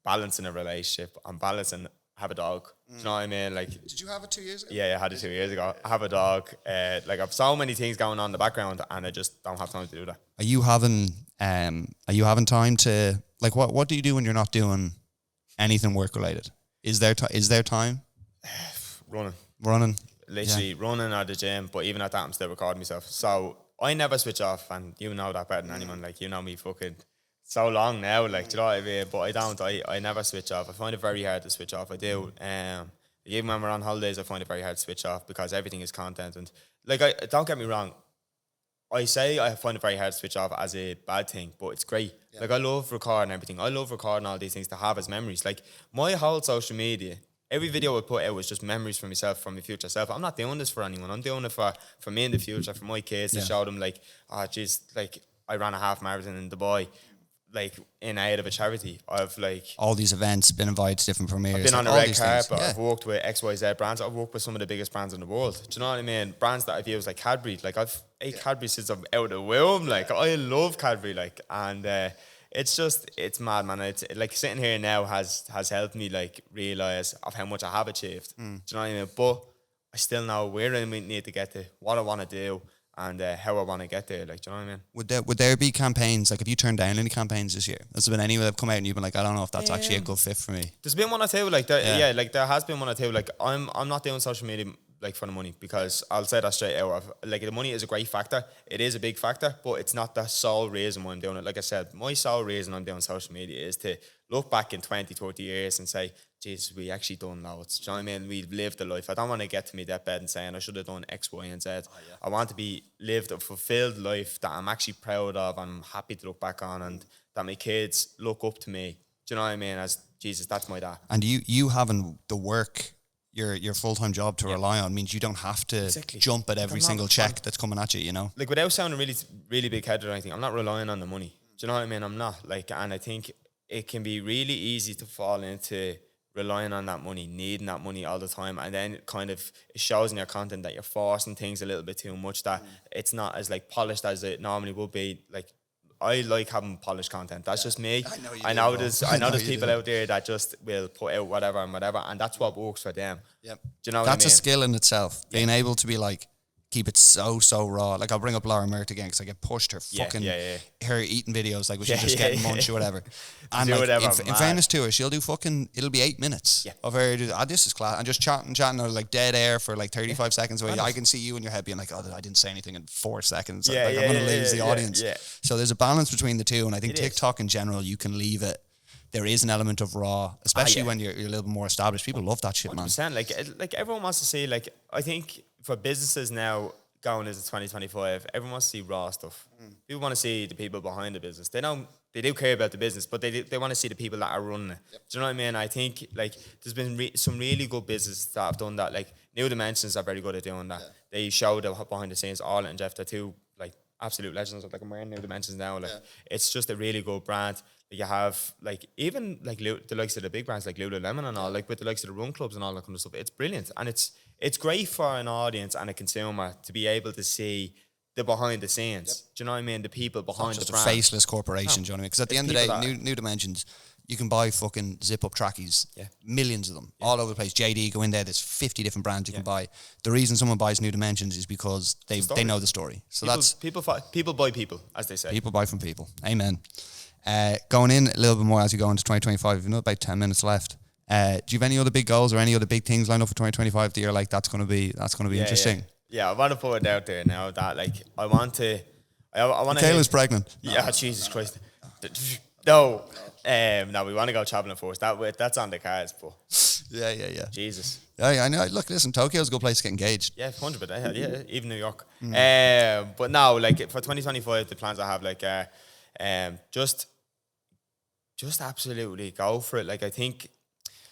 balancing a relationship, I'm balancing, have a dog. Do you know what I mean? Like, did you have it 2 years ago? Yeah, I had it 2 years ago. I have a dog. Like, I've so many things going on in the background, and I just don't have time to do that. Are you having time to, like, what do you do when you're not doing anything work related? Is there time? Running. Literally running at the gym, but even at that I'm still recording myself. So I never switch off, and you know that better than anyone. Like, you know me fucking so long now, like, do you know what I mean? But I never switch off. I find it very hard to switch off. I do. Even when we're on holidays, I find it very hard to switch off, because everything is content. And like, don't get me wrong, I say I find it very hard to switch off as a bad thing, but it's great. Yeah. Like, I love recording everything. I love recording all these things to have as memories. Like, my whole social media, every video I put out was just memories for myself, from my future self. I'm not doing this for anyone. I'm doing it for me in the future, for my kids, to show them, like, oh, geez, like, I ran a half marathon in Dubai, like, in aid of a charity. I've, like, all these events, been invited to different premieres. I've been on a red carpet. I've worked with XYZ brands. I've worked with some of the biggest brands in the world. Do you know what I mean? Brands that I've used, like Cadbury. Like, I've ate Cadbury since I'm out of the womb. Like, I love Cadbury. Like, and it's mad, man. It's like, sitting here now has helped me, like, realize of how much I have achieved. Do you know what I mean? But I still know where I need to get to, what I want to do, and how I want to get there. Like, do you know what I mean? Would there be campaigns, like, have you turned down any campaigns this year? Has there been any that have come out and you've been like, I don't know if that's actually a good fit for me? There's been one or two, like, like, there has been one or two. Like, I'm not doing social media, like, for the money, because I'll say that straight out. Like, the money is a great factor. It is a big factor, but it's not the sole reason why I'm doing it. Like I said, my sole reason I'm doing social media is to look back in 20, 30 years and say, Jesus, we actually done loads. Do you know what I mean? We've lived a life. I don't want to get to me deathbed and saying I should have done X, Y, and Z. I want to be lived a fulfilled life that I'm actually proud of and I'm happy to look back on, and that my kids look up to me. Do you know what I mean? As, Jesus, that's my dad. And you having the work, your full-time job to rely on, means you don't have to jump at every single check that's coming at you, you know? Like, without sounding really, really big-headed or anything, I'm not relying on the money. Do you know what I mean? I'm not. Like, and I think it can be really easy to fall into relying on that money, needing that money all the time, and then it kind of, it shows in your content that you're forcing things a little bit too much, that it's not as, like, polished as it normally would be. Like, I like having polished content. That's just me. I know there's people out there that just will put out whatever, and that's what works for them. Yep. Do you know what I mean? That's a skill in itself. Yeah. Being able to be like, keep it so raw. Like, I'll bring up Laura Mert again, because I get pushed her fucking her eating videos, like, was she just getting munch or whatever. And like, in fairness to her, she'll do fucking, it'll be 8 minutes of her. This is class, and just chatting or like dead air for like 35 seconds away. I can see you in your head being like, oh, I didn't say anything in 4 seconds. I'm gonna lose the audience. So there's a balance between the two, and I think TikTok in general, you can leave it. There is an element of raw, especially when you're a little bit more established. People love that shit, 100%, man. Like everyone wants to see, like, I think for businesses now going into 2025, everyone wants to see raw stuff. People want to see the people behind the business. They do care about the business, but they want to see the people that are running it. Do you know what I mean? I think, like, there's been some really good businesses that have done that. Like, New Dimensions are very good at doing that. They show the behind the scenes. Arlen and Jeff, they're two, like, absolute legends. Like, I'm wearing New Dimensions now. Like, it's just a really good brand. You have, like, even like the likes of the big brands like Lululemon and all, like, with the likes of the run clubs and all that kind of stuff. It's brilliant, and it's great for an audience and a consumer to be able to see the behind the scenes. Do you know what I mean? The people behind the brand. Just a faceless corporation. Do you know what I mean? Because at the end of the day, New Dimensions, you can buy fucking zip up trackies, millions of them, all over the place. JD, go in there. There's 50 different brands you can buy. The reason someone buys New Dimensions is because they know the story. So people buy people, as they say. People buy from people. Amen. Going in a little bit more as you go into 2025, we've about 10 minutes left. Do you have any other big goals or any other big things lined up for 2025 that you're like, that's going to be interesting? Yeah, I want to put it out there now that, like, I want to. Kayla's pregnant. Yeah, Jesus Christ. No, we want to go traveling first. That's on the cards, but yeah. Jesus. Yeah, I know. Look, listen, Tokyo's a good place to get engaged. Yeah, 100%. Yeah, even New York. But now, like, for 2025, the plans I have, like, just just absolutely go for it. Like, I think,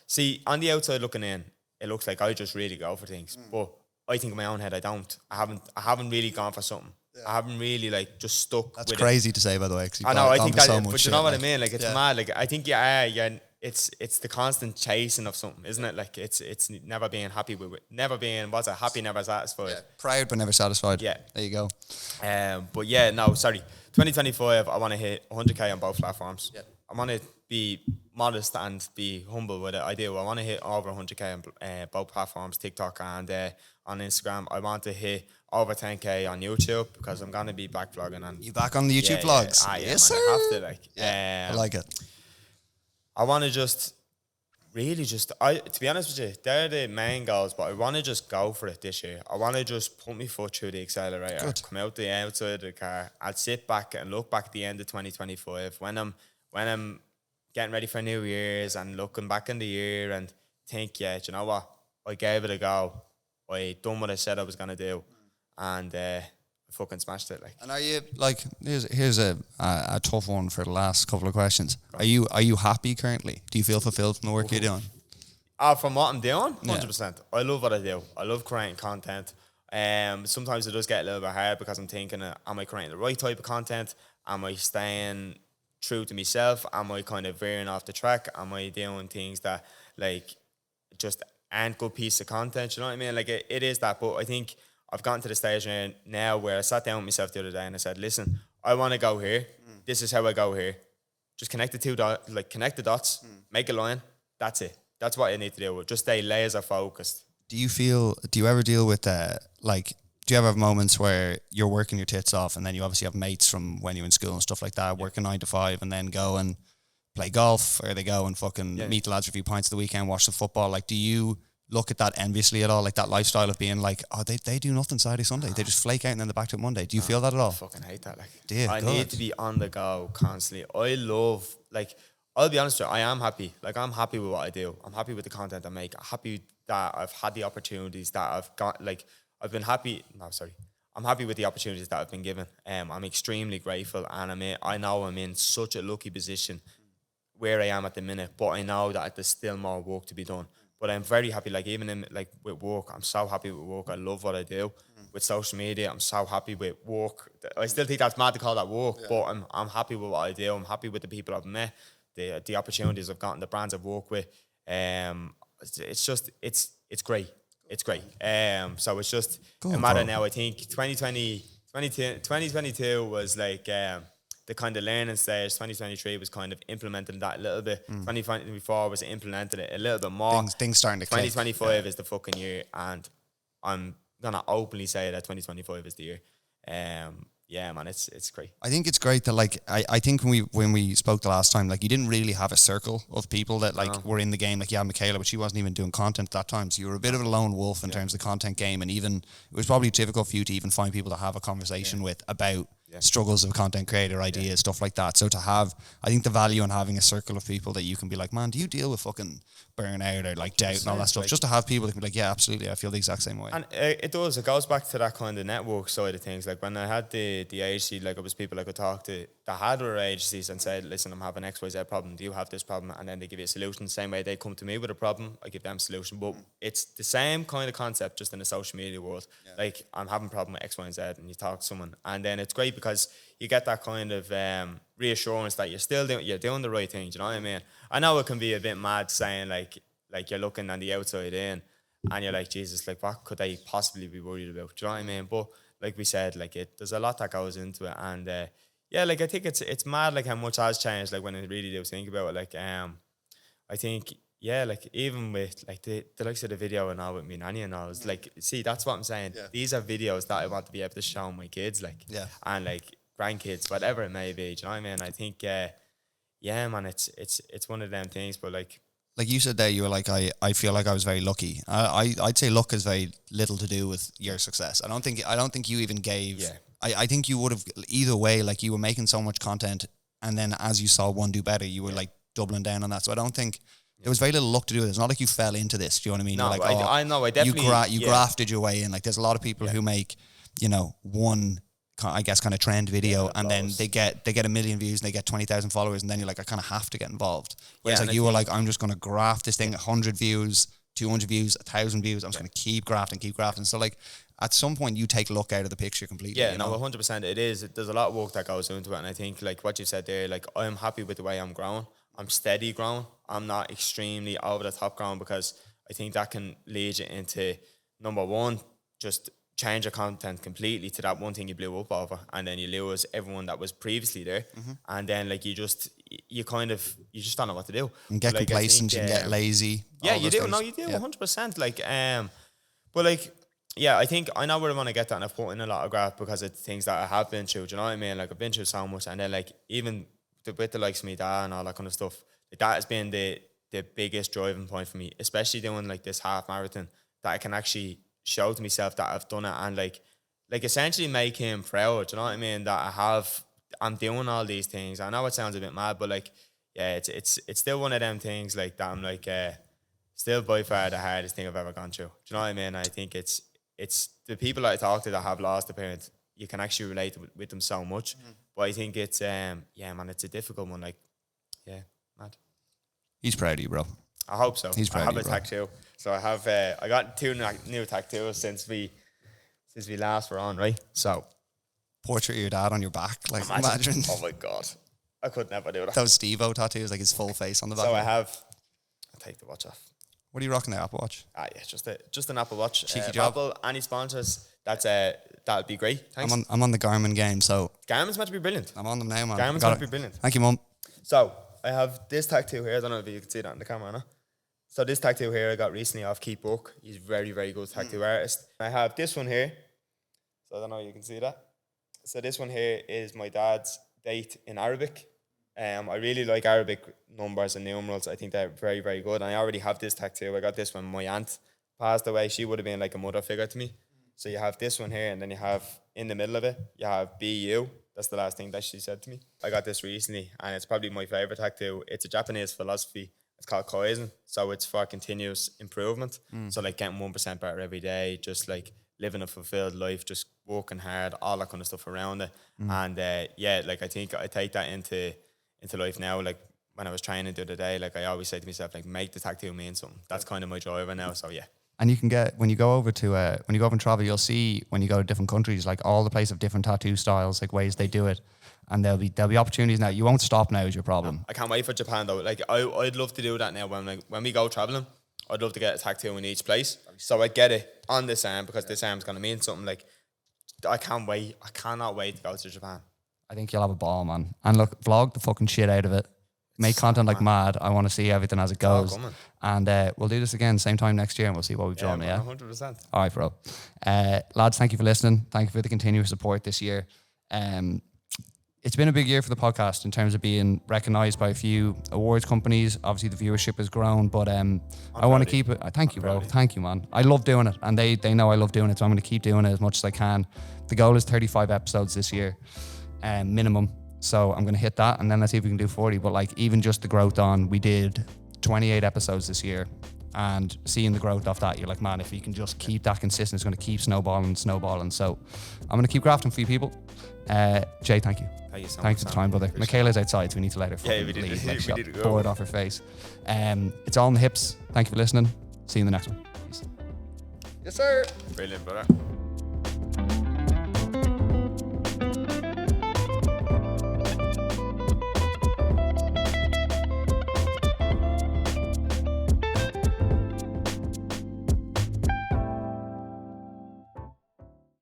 see, on the outside looking in, it looks like I just really go for things. But I think in my own head, I don't. I haven't really gone for something. I haven't really like just stuck. That's crazy to say, by the way. I know. I think that, but you know what I mean. Like, it's mad. Like, I think it's the constant chasing of something, isn't it? Like, it's never being happy with it. Never being happy, never satisfied. Yeah. Proud but never satisfied. Yeah, there you go. But yeah, no, sorry. 2025, I want to hit 100k on both platforms. Yeah. I want to be modest and be humble with it. I do. I want to hit over 100k on both platforms, TikTok and on Instagram. I want to hit over 10k on YouTube because I'm gonna be back vlogging. And you back on the YouTube vlogs? Yes, sir. I have to, like. I like it. I want to just really to be honest with you, they're the main goals, but I want to just go for it this year. I want to just put my foot through the accelerator, come out the outside of the car. I'll sit back and look back at the end of 2025 when I'm getting ready for New Year's and looking back in the year and think, yeah, do you know what? I gave it a go. I done what I said I was gonna do, and fucking smashed it. Like, and are you like? Here's a tough one for the last couple of questions. Are you happy currently? Do you feel fulfilled from the work you're doing? From what I'm doing, 100%. I love what I do. I love creating content. Sometimes it does get a little bit hard because I'm thinking, am I creating the right type of content? Am I staying true to myself? Am I kind of veering off the track? Am I doing things that like just aren't good piece of content? You know what I mean? Like, it is that, but I think I've gotten to the stage now where I sat down with myself the other day and I said, listen, I want to go here. This is how I go here. Just connect the dots, make a line. That's it. That's what I need to do. Just stay laser focused. Do you ever deal with do you ever have moments where you're working your tits off and then you obviously have mates from when you're in school and stuff like that, working 9 to 5 and then go and play golf, or they go and fucking meet the lads for a few pints of the weekend, watch the football? Like, do you look at that enviously at all? Like, that lifestyle of being like, oh, they do nothing Saturday, Sunday. They just flake out and then they're back to it Monday. Do you feel that at all? I fucking hate that. Like, I need to be on the go constantly. I love, like, I'll be honest with you, I am happy. Like, I'm happy with what I do. I'm happy with the content I make. I'm happy that I've had the opportunities that I've got. Like, I've been happy. No, sorry. I'm happy with the opportunities that I've been given. I'm extremely grateful, and I know I'm in such a lucky position where I am at the minute, but I know that there's still more work to be done. But I'm very happy, like, even in, like, with work, I'm so happy with work. I love what I do. With social media, I'm so happy with work. I still think that's mad to call that work, but I'm happy with what I do. I'm happy with the people I've met, the opportunities I've gotten, the brands I've worked with. It's just, it's great. It's great. So it's just a matter now. I think 2022 was like the kind of learning stage. 2023 was kind of implementing that a little bit. 2024 was implementing it a little bit more. Things starting to click. 2025 is the fucking year, and I'm gonna openly say that 2025 is the year. Yeah, man, it's great. I think it's great that, like, I think when we spoke the last time, like, you didn't really have a circle of people that, like, were in the game. Like, Michaela, but she wasn't even doing content at that time, so you were a bit of a lone wolf in terms of the content game, and even it was probably difficult for you to even find people to have a conversation with about struggles of a content creator, ideas, stuff like that. So to have, I think the value in having a circle of people that you can be like, man, do you deal with fucking burnout or like doubt and all that stuff? Like, just to have people that can be like, yeah, absolutely, I feel the exact same way. And it goes back to that kind of network side of things. Like, when I had the agency, like, it was people I could talk to that had other agencies and said, listen, I'm having XYZ problem, do you have this problem? And then they give you a solution. Same way they come to me with a problem, I give them a solution. But it's the same kind of concept, just in the social media world. Like, I'm having a problem with X, Y, and Z, and you talk to someone, and then it's great because you get that kind of reassurance that you're doing the right thing. Do you know what I mean? I know it can be a bit mad saying like you're looking on the outside in, and you're like, Jesus, like, what could I possibly be worried about? Do you know what I mean? But like we said, like, there's a lot that goes into it, and like, I think it's mad, like, how much has changed. Like, when I really do think about it, like, I think, like, even with like the likes of the video and all with me nanny and all, it's like, see, that's what I'm saying. These are videos that I want to be able to show my kids, like, and like grandkids, whatever it may be. Do you know what I mean? I think, man, it's one of them things. But like you said there, you were like, I feel like I was very lucky. I'd say luck has very little to do with your success. I don't think you even gave. I think you would have either way. Like, you were making so much content, and then as you saw one do better, you were like doubling down on that. So I don't think there was very little luck to do with it. It's not like you fell into this. Do you know what I mean? No, like, I know. I definitely you grafted your way in. Like, there's a lot of people who make, one I guess kind of trend video, and then they get 1 million views and they get 20,000 followers, and then you're like, I kind of have to get involved. Whereas like you were like, I'm just going to graft this thing, 100 views, 200 views, 1,000 views. I'm just going to keep grafting. So like at some point you take luck out of the picture completely. Yeah, no, 100%. It is. There's a lot of work that goes into it, and I think like what you said there, like I'm happy with the way I'm growing. I'm steady growing. I'm not extremely over the top growing, because I think that can lead you into, number one, just change your content completely to that one thing you blew up over, and then you lose everyone that was previously there, and then like you just don't know what to do. And get like, complacent, you can get lazy. Yeah, you do. Things. No, you do. 100%. Like, but like, yeah, I think I know where I want to get that, and I've put in a lot of graft because it's things that I have been through. Do you know what I mean? Like I've been through so much, and then like even with the likes of me dad and all that kind of stuff, like that has been the biggest driving point for me, especially doing like this half marathon, that I can actually show to myself that I've done it, and like essentially make him proud. Do you know what I mean? That I'm doing all these things. I know it sounds a bit mad, but like, yeah, it's still one of them things like that. I'm like, still by far the hardest thing I've ever gone through. Do you know what I mean? I think it's the people that I talk to that have lost a parent, you can actually relate with them so much. But I think it's man, it's a difficult one. Like, yeah, mad. He's proud of you, bro. I hope so. He's proud I have of you, a tattoo. So I have I got 2 new tattoos since we last were on, right? So portrait of your dad on your back, like imagine. Oh my god, I could never do that. Those Steve-O tattoos, like his full face on the back. So I'll take the watch off. What are you rocking there, Apple Watch? Yeah, just an Apple Watch. Cheeky job. Apple, any sponsors? That'd be great. Thanks. I'm on the Garmin game, so Garmin's meant to be brilliant. I'm on them now, man. Garmin's meant to be brilliant. Thank you, Mum. So I have this tattoo here. I don't know if you can see that on the camera, no? So this tattoo here I got recently off Keith Book. He's a very, very good tattoo artist. I have this one here. So I don't know if you can see that. So this one here is my dad's date in Arabic. I really like Arabic numbers and numerals. I think they're very, very good. And I already have this tattoo. I got this when my aunt passed away. She would have been like a mother figure to me. So you have this one here, and then you have in the middle of it, you have BU. That's the last thing that she said to me. I got this recently, and it's probably my favorite tattoo. It's a Japanese philosophy. It's called Kaizen. So it's for continuous improvement. So like getting 1% better every day, just like living a fulfilled life, just working hard, all that kind of stuff around it. And like I think I take that into life now. Like when I was training the other day, like I always say to myself, like make the tattoo mean something. That's kind of my driver now. So yeah. And you can get, when you go over and travel, you'll see when you go to different countries, like all the places have different tattoo styles, like ways they do it. And there'll be opportunities now. You won't stop now is your problem. I can't wait for Japan though. Like I'd love to do that now when we go traveling. I'd love to get a tattoo in each place. So I get it on this arm because this arm's gonna mean something. Like I can't wait. I cannot wait to go to Japan. I think you'll have a ball, man. And look, vlog the fucking shit out of it. Make content like mad. I want to see everything as it goes. And we'll do this again same time next year, and we'll see what we've done. Yeah, 100%. All right, bro. Lads, thank you for listening. Thank you for the continuous support this year. It's been a big year for the podcast in terms of being recognised by a few awards companies. Obviously, the viewership has grown, but I want to keep it. Thank you, bro. Thank you, man. I love doing it, and they know I love doing it, so I'm going to keep doing it as much as I can. The goal is 35 episodes this year, minimum. So I'm going to hit that, and then let's see if we can do 40. But like even just the growth we did 28 episodes this year, and seeing the growth off that, you're like, man, if you can just keep that consistent, it's going to keep snowballing. So I'm going to keep grafting for you people. Jay, thank you. Thanks for the time, brother. Michaela's outside, so we need to let her leave. Like she got bored off her face. It's all in the hips. Thank you for listening. See you in the next one. Peace. Yes, sir. Brilliant, brother.